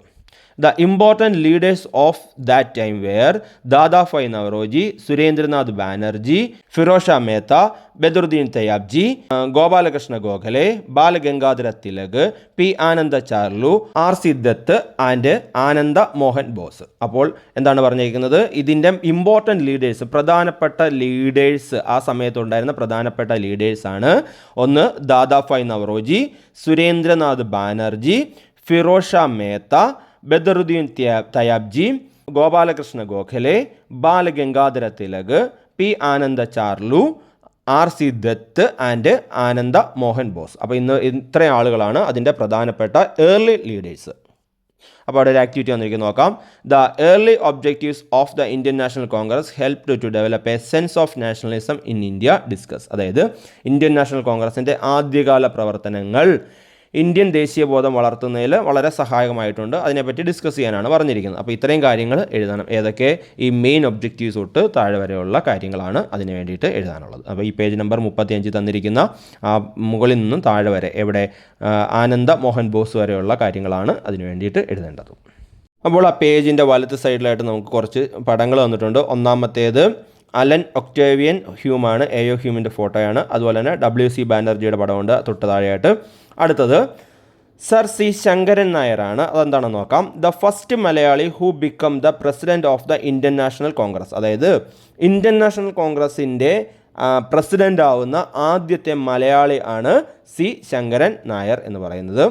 The important leaders of that time were Dadabhai Naoroji, Surendranath Banerjee, Firoz Shah Mehta, Badruddin Tayabji, Gopalakrishna Gokhale, Bal Gangadhar Tilak, P. Ananda Charlu, R.C. Dutt and Ananda Mohan Bose. അപ്പോൾ എന്താണ് പറഞ്ഞിരിക്കുന്നത്? ഇതിൻ്റെ important leaders, പ്രധാനപ്പെട്ട leaders, ആ സമയത്തുണ്ടായിരുന്ന പ്രധാനപ്പെട്ട ലീഡേഴ്സാണ് ഒന്ന് ദാദാഭായ് നവറോജി, സുരേന്ദ്രനാഥ് ബാനർജി, ഫിറോസ് ഷാ മേത്ത, ബദറുദ്ദീൻ തയാബ്ജി, ഗോപാലകൃഷ്ണ ഗോഖലെ, ബാൽ Gangadhara Tilak, P Ananda Charlu, R.C. Dutt and Ananda Mohan boss. അപ്പോൾ ഇത്രയും ആളുകളാണ് അതിൻ്റെ പ്രധാനപ്പെട്ട ഏർലി ലീഡേഴ്സ്. അപ്പോൾ അവിടെ ഒരു ആക്ടിവിറ്റി വന്നിരിക്കുന്നത് നോക്കാം. The early objectives of the Indian National Congress helped to develop a sense of nationalism in India discuss. അതായത് ഇന്ത്യൻ നാഷണൽ കോൺഗ്രസിൻ്റെ ആദ്യകാല പ്രവർത്തനങ്ങൾ ഇന്ത്യൻ ദേശീയബോധം വളർത്തുന്നതിൽ വളരെ സഹായകമായിട്ടുണ്ട്. അതിനെപ്പറ്റി ഡിസ്കസ് ചെയ്യാനാണ് പറഞ്ഞിരിക്കുന്നത്. അപ്പോൾ ഇത്രയും കാര്യങ്ങൾ എഴുതണം. ഏതൊക്കെ? ഈ മെയിൻ ഒബ്ജക്റ്റീവ്സ് തൊട്ട് താഴെ വരെയുള്ള കാര്യങ്ങളാണ് അതിന് വേണ്ടിയിട്ട് എഴുതാനുള്ളത്. അപ്പോൾ ഈ പേജ് നമ്പർ 35 തന്നിരിക്കുന്ന മുകളിൽ നിന്നും താഴെ വരെ എവിടെ ആനന്ദ മോഹൻ ബോസ് വരെയുള്ള കാര്യങ്ങളാണ് അതിന് വേണ്ടിയിട്ട് എഴുതേണ്ടത്. അപ്പോൾ ആ പേജിൻ്റെ വലത്ത് സൈഡിലായിട്ട് നമുക്ക് കുറച്ച് പടങ്ങൾ തന്നിട്ടുണ്ട്. ഒന്നാമത്തേത് അലൻ ഒക്ടേവിയൻ ഹ്യൂമാണ്, എയോ ഹ്യൂമിൻ്റെ ഫോട്ടോയാണ്. അതുപോലെ തന്നെ W.C. ബാനർജിയുടെ പടമുണ്ട് തൊട്ട് താഴെയായിട്ട്. അടുത്തത് സർ സി ശങ്കരൻ നായരാണ്. അതെന്താണെന്ന് നോക്കാം. The first Malayali who become the president of the Indian National Congress. അതായത് ഇന്ത്യൻ നാഷണൽ കോൺഗ്രസിൻ്റെ പ്രസിഡൻ്റ് ആവുന്ന ആദ്യത്തെ മലയാളി ആണ് സി ശങ്കരൻ നായർ എന്ന് പറയുന്നത്.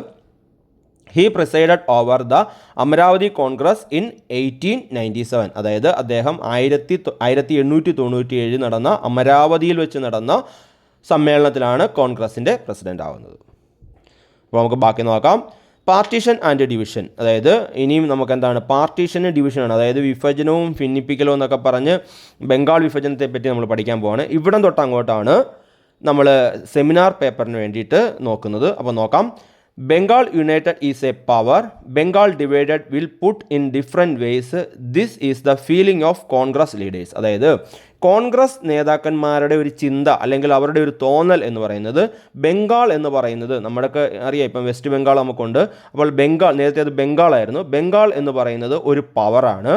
He presided over the Amaravati Congress in 1897. അതായത് അദ്ദേഹം 1897 നടന്ന അമരാവതിയിൽ വെച്ച് നടന്ന സമ്മേളനത്തിലാണ് കോൺഗ്രസിൻ്റെ പ്രസിഡൻ്റ് ആവുന്നത്. അപ്പോൾ നമുക്ക് ബാക്കി നോക്കാം. Partition and division. അതായത് ഇനിയും നമുക്ക് എന്താണ് പാർട്ടീഷനും ഡിവിഷനാണ്. അതായത് വിഭജനവും ഭിന്നിപ്പിക്കലും എന്നൊക്കെ പറഞ്ഞ് ബംഗാൾ വിഭജനത്തെ പറ്റി നമ്മൾ പഠിക്കാൻ പോവാണ്. ഇവിടം തൊട്ട് അങ്ങോട്ടാണ് നമ്മൾ സെമിനാർ പേപ്പറിന് വേണ്ടിയിട്ട് നോക്കുന്നത്. അപ്പോൾ നോക്കാം. Bengal united is a power. Bengal divided will put in different ways. This is the feeling of Congress leaders. അതായത് കോൺഗ്രസ് നേതാക്കന്മാരുടെ ഒരു ചിന്ത അല്ലെങ്കിൽ അവരുടെ ഒരു തോന്നൽ എന്ന് പറയുന്നത് ബംഗാൾ എന്ന് പറയുന്നത് നമ്മുടെയൊക്കെ അറിയാം. ഇപ്പം വെസ്റ്റ് ബംഗാൾ നമുക്കുണ്ട്. അപ്പോൾ ബംഗാൾ നേരത്തെ അത് ബംഗാളായിരുന്നു. ബംഗാൾ എന്ന് പറയുന്നത് ഒരു പവറാണ്.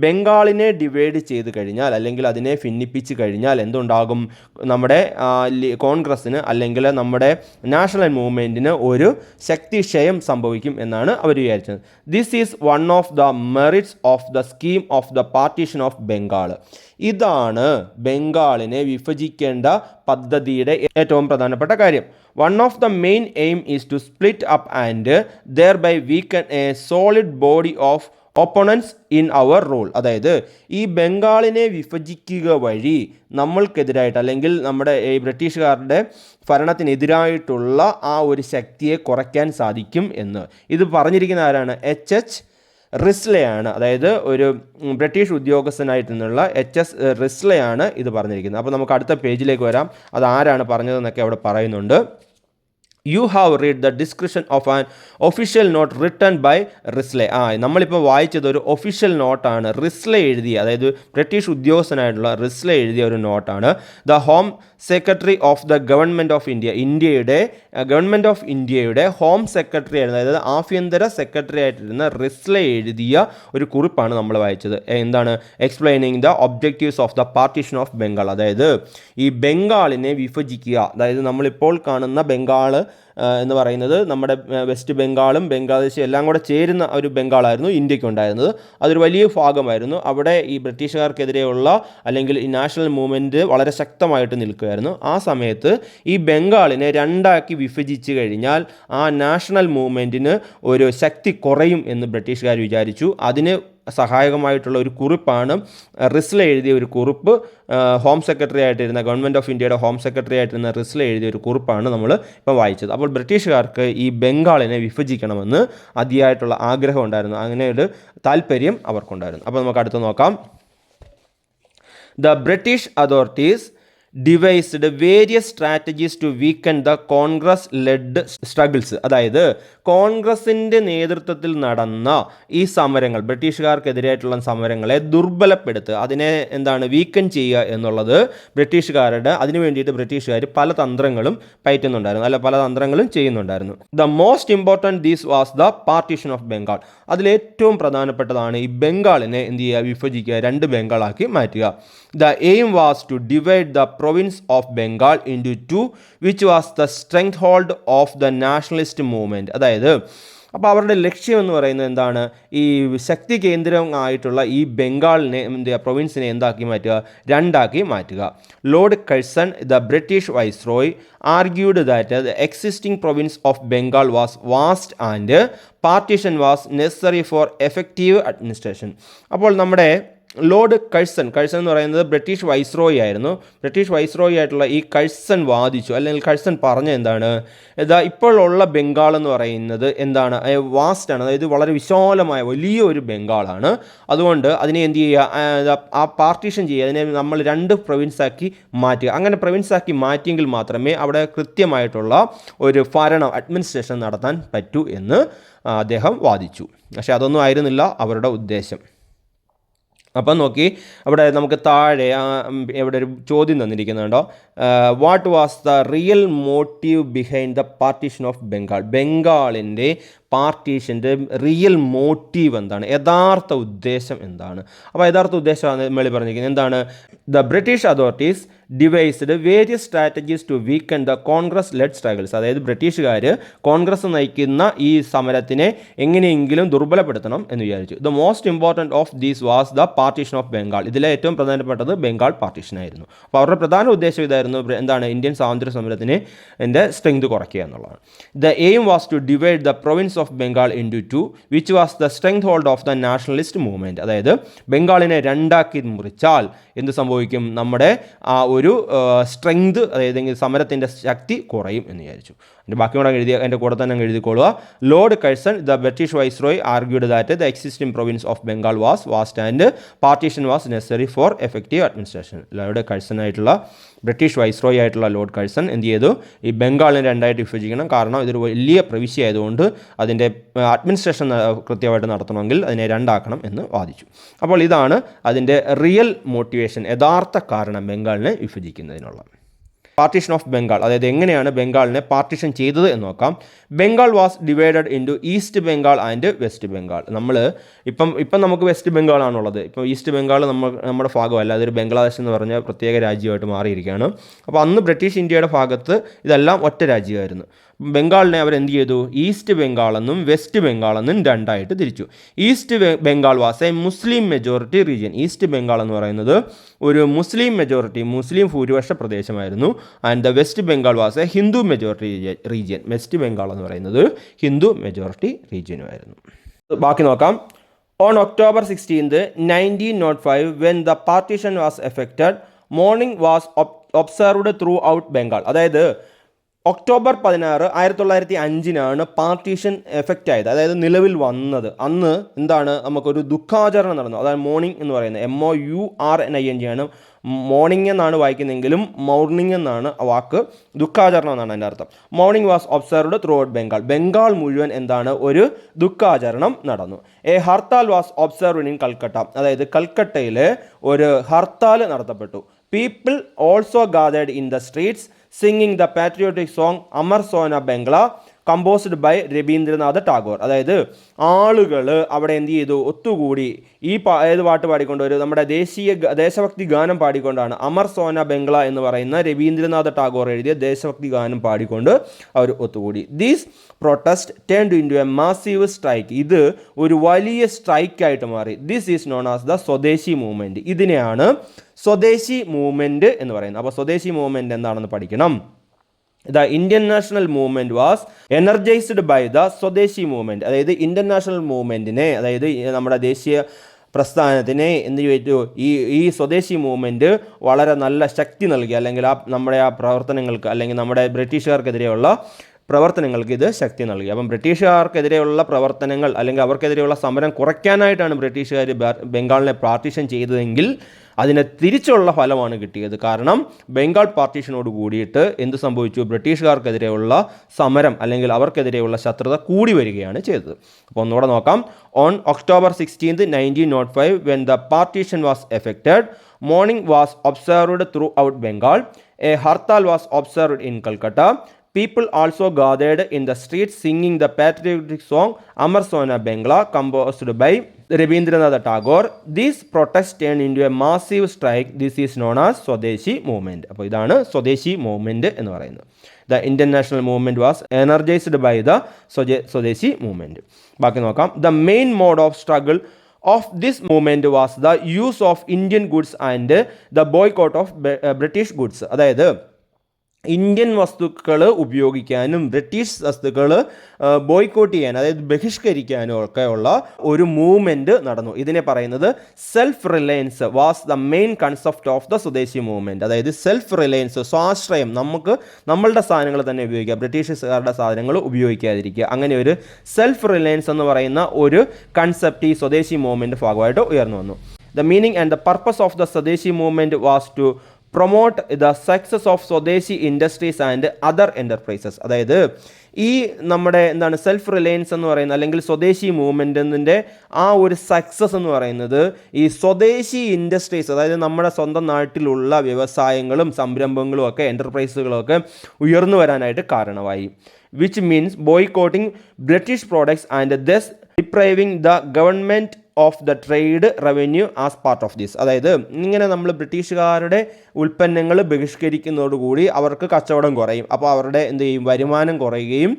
ബംഗാളിനെ ഡിവൈഡ് ചെയ്ത് കഴിഞ്ഞാൽ അല്ലെങ്കിൽ അതിനെ ഭിന്നിപ്പിച്ച് കഴിഞ്ഞാൽ എന്തുണ്ടാകും? നമ്മുടെ കോൺഗ്രസ്സിന് അല്ലെങ്കിൽ നമ്മുടെ നാഷണൽ മൂവ്മെൻറ്റിന് ഒരു ശക്തിക്ഷയം സംഭവിക്കും എന്നാണ് അവർ വിചാരിച്ചത്. This is one of the merits of the scheme of the partition of Bengal. ഇതാണ് ബംഗാളിനെ വിഭജിക്കേണ്ട പദ്ധതിയുടെ ഏറ്റവും പ്രധാനപ്പെട്ട കാര്യം. One of the main aim is to split up and thereby weaken a solid body of opponents in our rule. അതായത് ഈ ബംഗാളിനെ വിഭജിക്കുക വഴി നമ്മൾക്കെതിരായിട്ട് അല്ലെങ്കിൽ നമ്മുടെ ഈ ബ്രിട്ടീഷുകാരുടെ ഭരണത്തിനെതിരായിട്ടുള്ള ആ ഒരു ശക്തിയെ കുറയ്ക്കാൻ സാധിക്കും എന്ന് ഇത് പറഞ്ഞിരിക്കുന്ന ആരാണ്? H.H. റിസ്ലെയാണ്. അതായത് ഒരു ബ്രിട്ടീഷ് ഉദ്യോഗസ്ഥനായിട്ടുള്ള H.S. റിസ്ലെയാണ് ഇത് പറഞ്ഞിരിക്കുന്നത്. അപ്പോൾ നമുക്ക് അടുത്ത പേജിലേക്ക് വരാം. അത് ആരാണ് പറഞ്ഞതെന്നൊക്കെ അവിടെ പറയുന്നുണ്ട്. You have read the description of an official note written by റിസ്ലെ. നമ്മളിപ്പോൾ വായിച്ചത് ഒരു ഒഫീഷ്യൽ നോട്ടാണ്. റിസ്ലെ എഴുതിയ, അതായത് ബ്രിട്ടീഷ് ഉദ്യോഗസ്ഥനായിട്ടുള്ള റിസ്ലെ എഴുതിയ ഒരു നോട്ടാണ്. The home secretary of the government of India, ഇന്ത്യയുടെ ഗവൺമെൻറ് ഓഫ് ഇന്ത്യയുടെ ഹോം സെക്രട്ടറി ആയിരുന്നു, അതായത് ആഭ്യന്തര സെക്രട്ടറി ആയിട്ടിരുന്ന റിസ്ലെ എഴുതിയ ഒരു കുറിപ്പാണ് നമ്മൾ വായിച്ചത്. എന്താണ്? Explaining the objectives of the partition of Bengal. അതായത് ഈ ബംഗാളിനെ വിഭജിക്കുക, അതായത് നമ്മളിപ്പോൾ കാണുന്ന ബംഗാൾ എന്ന് പറയുന്നത് നമ്മുടെ വെസ്റ്റ് ബംഗാളും ബംഗ്ലാദേശും എല്ലാം കൂടെ ചേരുന്ന ഒരു ബംഗാളായിരുന്നു ഇന്ത്യക്ക് ഉണ്ടായിരുന്നത്. അതൊരു വലിയ ഭാഗമായിരുന്നു. അവിടെ ഈ ബ്രിട്ടീഷുകാർക്കെതിരെയുള്ള അല്ലെങ്കിൽ ഈ നാഷണൽ മൂവ്മെൻറ്റ് വളരെ ശക്തമായിട്ട് നിൽക്കുകയായിരുന്നു. ആ സമയത്ത് ഈ ബംഗാളിനെ രണ്ടാക്കി വിഭജിച്ച് കഴിഞ്ഞാൽ ആ നാഷണൽ മൂവ്മെൻറ്റിന് ഒരു ശക്തി കുറയും എന്ന് ബ്രിട്ടീഷുകാർ വിചാരിച്ചു. അതിന് സഹായകമായിട്ടുള്ള ഒരു കുറിപ്പാണ് റിസ്ലെ എഴുതിയ ഒരു കുറിപ്പ്. ഹോം സെക്രട്ടറി ആയിട്ടിരുന്ന, ഗവൺമെൻറ് ഓഫ് ഇന്ത്യയുടെ ഹോം സെക്രട്ടറി ആയിട്ടിരുന്ന റിസ്ലെ എഴുതിയ ഒരു കുറിപ്പാണ് നമ്മൾ ഇപ്പം വായിച്ചത്. അപ്പോൾ ബ്രിട്ടീഷുകാർക്ക് ഈ ബംഗാളിനെ വിഭജിക്കണമെന്ന് അതിയായിട്ടുള്ള ആഗ്രഹം ഉണ്ടായിരുന്നു, അങ്ങനെ ഒരു താല്പര്യം അവർക്കുണ്ടായിരുന്നു. അപ്പോൾ നമുക്ക് അടുത്ത് നോക്കാം. The British authorities devised various strategies to weaken the Congress led struggles. അതായത് കോൺഗ്രസിൻ്റെ നേതൃത്വത്തിൽ നടന്ന ഈ സമരങ്ങൾ, ബ്രിട്ടീഷുകാർക്കെതിരായിട്ടുള്ള സമരങ്ങളെ ദുർബലപ്പെടുത്തുക, അതിനെ വീക്കൻ ചെയ്യുക എന്നുള്ളത് അതിനു വേണ്ടിയിട്ട് ബ്രിട്ടീഷുകാർ പല തന്ത്രങ്ങളും പയറ്റുന്നുണ്ടായിരുന്നു, പല തന്ത്രങ്ങളും ചെയ്യുന്നുണ്ടായിരുന്നു. The most important these was the partition of Bengal. അതിലേറ്റവും പ്രധാനപ്പെട്ടതാണ് ഈ ബംഗാളിനെ വിഭജിക്കുക, 2 ബംഗാളാക്കി മാറ്റുക. The aim was to divide the province of Bengal into 2 which was the strength hold of the nationalist movement. അതായത് അപ്പോൾ അവരുടെ ലക്ഷ്യം എന്ന് പറയുന്നത് എന്താണ്? ഈ ശക്തി കേന്ദ്രമായിട്ടുള്ള ഈ ബംഗാളിനെ പ്രൊവിൻസിനെ എന്താക്കി മാറ്റുക? 2 ആക്കി മാറ്റുക. Lord Curzon, the British viceroy, argued that the existing province of Bengal was vast and partition was necessary for effective administration. അപ്പോൾ നമ്മുടെ ലോർഡ് കഴ്സൺ എന്ന് പറയുന്നത് ബ്രിട്ടീഷ് വൈസ്രോയി ആയിരുന്നു. ബ്രിട്ടീഷ് വൈസ്രോയി ആയിട്ടുള്ള ഈ കഴ്സൺ വാദിച്ചു, അല്ലെങ്കിൽ കഴ്സൺ പറഞ്ഞ ഇപ്പോഴുള്ള ബംഗാൾ എന്ന് പറയുന്നത് വാസ്റ്റാണ്, അതായത് വളരെ വിശാലമായ വലിയൊരു ബംഗാളാണ്. അതുകൊണ്ട് അതിനെ ആ പാർട്ടീഷൻ ചെയ്യുക, അതിനെ നമ്മൾ 2 പ്രൊവിൻസാക്കി മാറ്റുക. അങ്ങനെ പ്രൊവിൻസാക്കി മാറ്റിയെങ്കിൽ മാത്രമേ അവിടെ കൃത്യമായിട്ടുള്ള ഒരു ഭരണം, അഡ്മിനിസ്ട്രേഷൻ നടത്താൻ പറ്റൂ എന്ന് അദ്ദേഹം വാദിച്ചു. പക്ഷേ അതൊന്നും ആയിരുന്നില്ല അവരുടെ ഉദ്ദേശം. അപ്പം നോക്കി, അവിടെ നമുക്ക് താഴെ ഇവിടെ ഒരു ചോദ്യം തന്നിരിക്കുന്നുണ്ടോ? What was the real motive behind the partition of Bengal? ബംഗാളിൻ്റെ പാർട്ടീഷൻ്റെ റിയൽ മോട്ടീവ് എന്താണ്? യഥാർത്ഥ ഉദ്ദേശം എന്താണ്? അപ്പോൾ യഥാർത്ഥ ഉദ്ദേശമാണ് മേളിൽ പറഞ്ഞിരിക്കുന്നത്. എന്താണ്? The British authorities devised various strategies to weaken the Congress led struggles. അതായത് ബ്രിട്ടീഷുകാർ കോൺഗ്രസ് നയിക്കുന്ന ഈ സമരത്തിനെ എങ്ങനെയെങ്കിലും ദുർബലപ്പെടുത്തണം എന്ന് വിചാരിച്ചു. The most important of these was the partition of Bengal. ഇതിലെ ഏറ്റവും പ്രധാനപ്പെട്ടത് ബംഗാൾ പാർട്ടീഷനായിരുന്നു. അപ്പോൾ അവരുടെ പ്രധാന ഉദ്ദേശം ഇതായിരുന്നു, ഇന്ത്യൻ സ്വാതന്ത്ര്യ സമരത്തിന് സ്ട്രെങ്ത് കുറയ്ക്കുക എന്നുള്ളതാണ്. The aim was to divide the province of Bengal into 2 which was the strength hold of the nationalist movement. അതായത് ബംഗാളിനെ 2 ആക്കി മുറിച്ചാൽ എന്ത് സംഭവിക്കും? നമ്മുടെ ആ ഒരു സ്ട്രെങ്ത്, അതായത് സമരത്തിൻ്റെ ശക്തി കുറയും എന്ന് വിചാരിച്ചു. അതിൻ്റെ ബാക്കി കൂടെ എൻ്റെ കൂടെ തന്നെ എഴുതിക്കൊള്ളുക. Lord Curzon, the British viceroy, argued that the existing province of Bengal was vast and partition was necessary for effective administration. Lord Curzon ആയിട്ടുള്ള ബ്രിട്ടീഷ് വൈസ്രോയ് ആയിട്ടുള്ള ലോർഡ് കഴ്സൺ എന്ത് ചെയ്തു? ഈ ബംഗാളിനെ 2 ആയിട്ട് വിഭജിക്കണം. കാരണം ഇതൊരു വലിയ പ്രവിശ്യ ആയതുകൊണ്ട് അതിൻ്റെ അഡ്മിനിസ്ട്രേഷൻ കൃത്യമായിട്ട് നടത്തണമെങ്കിൽ അതിനെ 2 ആക്കണം എന്ന് വാദിച്ചു. അപ്പോൾ ഇതാണ് അതിൻ്റെ റിയൽ മോട്ടിവേഷൻ, യഥാർത്ഥ കാരണം ബംഗാളിനെ വിഭജിക്കുന്നതിനുള്ള. പാർട്ടീഷൻ ഓഫ് ബംഗാൾ, അതായത് എങ്ങനെയാണ് ബംഗാളിനെ പാർട്ടീഷൻ ചെയ്തത് എന്ന് നോക്കാം. Bengal was divided into east Bengal and west Bengal. ഇപ്പം നമുക്ക് വെസ്റ്റ് ബംഗാളാണുള്ളത്. ഇപ്പോൾ ഈസ്റ്റ് ബംഗാൾ നമ്മുടെ ഭാഗമല്ല, അതൊരു ബംഗ്ലാദേശ് എന്ന് പറഞ്ഞ പ്രത്യേക രാജ്യമായിട്ട് മാറിയിരിക്കുകയാണ്. അപ്പോൾ അന്ന് ബ്രിട്ടീഷ് ഇന്ത്യയുടെ ഭാഗത്ത് ഇതെല്ലാം ഒറ്റ രാജ്യമായിരുന്നു. ബംഗാളിനെ അവരെന്ത് ചെയ്തു? ഈസ്റ്റ് ബംഗാളെന്നും വെസ്റ്റ് ബംഗാളെന്നും 2 ആയിട്ട് തിരിച്ചു. East Bengal was a Muslim majority region. East Bengal എന്ന് പറയുന്നത് ഒരു മുസ്ലിം ഭൂരിപക്ഷ പ്രദേശമായിരുന്നു. And the West Bengal was a Hindu majority region. West Bengal എന്ന് പറയുന്നത് ഹിന്ദു മെജോറിറ്റി റീജിയനുമായിരുന്നു. ബാക്കി നോക്കാം. On October 16, 1905, when the partition was effected, mourning was observed throughout Bengal. അതായത് October 16, 1905 പാർട്ടീഷൻ എഫക്റ്റ് ആയത്, അതായത് നിലവിൽ വന്നത്. അന്ന് നമുക്കൊരു ദുഃഖാചരണം നടന്നു. അതായത് മോർണിംഗ് എന്ന് പറയുന്നത് MOURNING ആണ്. മോർണിംഗ് എന്നാണ് വായിക്കുന്നതെങ്കിലും മോർണിംഗ് എന്നാണ് വാക്ക്, ദുഃഖാചരണം എന്നാണ് അതിൻ്റെ അർത്ഥം. Mourning was observed throughout Bengal. Bengal മുഴുവൻ ഒരു ദുഃഖാചരണം നടന്നു. A hartal was observed in Calcutta. അതായത് കൽക്കട്ടയിൽ ഒരു ഹർത്താൽ നടത്തപ്പെട്ടു. People also gathered in the streets singing the patriotic song Amar Sonar Bangla composed by Rabindranath Tagore. അതായത് ആളുകൾ അവിടെ എന്ത് ചെയ്തു? ഒത്തുകൂടി ഏത് പാട്ട് പാടിക്കൊണ്ട്, നമ്മുടെ ദേശഭക്തി ഗാനം പാടിക്കൊണ്ടാണ്. അമർ സോന ബംഗ്ല എന്ന് പറയുന്ന രവീന്ദ്രനാഥ് ടാഗോർ എഴുതിയ ദേശഭക്തി ഗാനം പാടിക്കൊണ്ട് അവർ ഒത്തുകൂടി. These protest turned into A massive strike. ഇത് ഒരു വലിയ സ്ട്രൈക്കായിട്ട് മാറി. This is known as the സ്വദേശി മൂവ്മെൻറ്റ്. ഇതിനെയാണ് സ്വദേശി മൂവ്മെൻറ്റ് എന്ന് പറയുന്നത്. അപ്പോൾ സ്വദേശി മൂവ്മെൻറ്റ് എന്താണെന്ന് പഠിക്കണം. The Indian national movement was energized by the സ്വദേശി മൂവ്മെൻറ്റ്. അതായത് ഇന്ത്യൻ നാഷണൽ മൂവ്മെൻറ്റിനെ, അതായത് നമ്മുടെ ദേശീയ പ്രസ്ഥാനത്തിനെ എന്ത് ചെയ്തു? ഈ സ്വദേശി മൂവ്മെൻറ്റ് വളരെ നല്ല ശക്തി നൽകി, അല്ലെങ്കിൽ നമ്മുടെ ആ പ്രവർത്തനങ്ങൾക്ക്, അല്ലെങ്കിൽ നമ്മുടെ ബ്രിട്ടീഷുകാർക്കെതിരെയുള്ള പ്രവർത്തനങ്ങൾക്ക് ഇത് ശക്തി നൽകി. അപ്പം ബ്രിട്ടീഷുകാർക്കെതിരെയുള്ള പ്രവർത്തനങ്ങൾ അല്ലെങ്കിൽ അവർക്കെതിരെയുള്ള സമരം കുറയ്ക്കാനായിട്ടാണ് ബ്രിട്ടീഷുകാർ ബംഗാളിനെ പാർട്ടീഷൻ ചെയ്തതെങ്കിൽ അതിന് തിരിച്ചുള്ള ഫലമാണ് കിട്ടിയത്. കാരണം ബംഗാൾ പാർട്ടീഷനോട് കൂടിയിട്ട് എന്ത് സംഭവിച്ചു? ബ്രിട്ടീഷുകാർക്കെതിരെയുള്ള സമരം അല്ലെങ്കിൽ അവർക്കെതിരെയുള്ള ശത്രുത കൂടി വരികയാണ് ചെയ്തത്. അപ്പോൾ ഒന്നുകൂടെ നോക്കാം. On October 16, 1905 when the partition was effected, mourning was observed throughout Bengal. A hartal was observed in Calcutta. People also gathered in the streets singing the patriotic song Amar Sona Bangla composed by Rabindranath Tagore. These protests turned into a massive strike. This is known as Swadeshi movement. അപ്പോൾ ഇതാണ് സ്വദേശി movement എന്ന് പറയുന്നത്. The Indian national movement was energized by the Swadeshi movement. ബാക്കി നോക്കാം. The main mode of struggle of this movement was the use of Indian goods and the boycott of British goods. അതായത് Indian വസ്തുക്കൾ ഉപയോഗിക്കാനും British വസ്തുക്കൾ boycott ചെയ്യാനും അതായത് ബഹിഷ്കരിക്കാനും ഒക്കെയുള്ള ഒരു മൂവ്മെൻറ്റ് നടന്നു. ഇതിനെ പറയുന്നത് self reliance was the main concept of the സ്വദേശി മൂവ്മെൻറ്റ്. അതായത് സെൽഫ് റിലയൻസ്, സ്വാശ്രയം, നമുക്ക് നമ്മളുടെ സാധനങ്ങൾ തന്നെ ഉപയോഗിക്കുക, ബ്രിട്ടീഷുകാരുടെ സാധനങ്ങൾ ഉപയോഗിക്കാതിരിക്കുക. അങ്ങനെ ഒരു സെൽഫ് റിലയൻസ് എന്ന് പറയുന്ന ഒരു കൺസെപ്റ്റ് ഈ സ്വദേശി മൂവ്മെൻറ്റ് ഭാഗമായിട്ട് ഉയർന്നു വന്നു. The meaning and the purpose of the സ്വദേശി movement was to promote the success of swadeshi industries and other enterprises. അതായത് ഈ നമ്മുടെ എന്താണ് സെൽഫ് റിലയൻസ് എന്ന് പറയുന്നത് അല്ലെങ്കിൽ സ്വദേശി മൂവ്മെൻറ്റിൻ്റെ ആ ഒരു സക്സസ് എന്ന് പറയുന്നത് ഈ സ്വദേശി ഇൻഡസ്ട്രീസ്, അതായത് നമ്മുടെ സ്വന്തം നാട്ടിലുള്ള വ്യവസായങ്ങളും സംരംഭങ്ങളും ഒക്കെ എൻ്റർപ്രൈസുകളും ഒക്കെ ഉയർന്നു വരാനായിട്ട് കാരണമായി. Which means boycotting British products and thus depriving the government of the trade revenue as part of this. അതായത് ഇങ്ങനെ നമ്മൾ ബ്രിട്ടീഷുകാരുടെ ഉൽപ്പന്നങ്ങൾ ബഹിഷ്കരിക്കുന്നതോടുകൂടി അവർക്ക് കച്ചവടം കുറയും. അപ്പോൾ അവരുടെ എന്ത് ചെയ്യും? വരുമാനം കുറയുകയും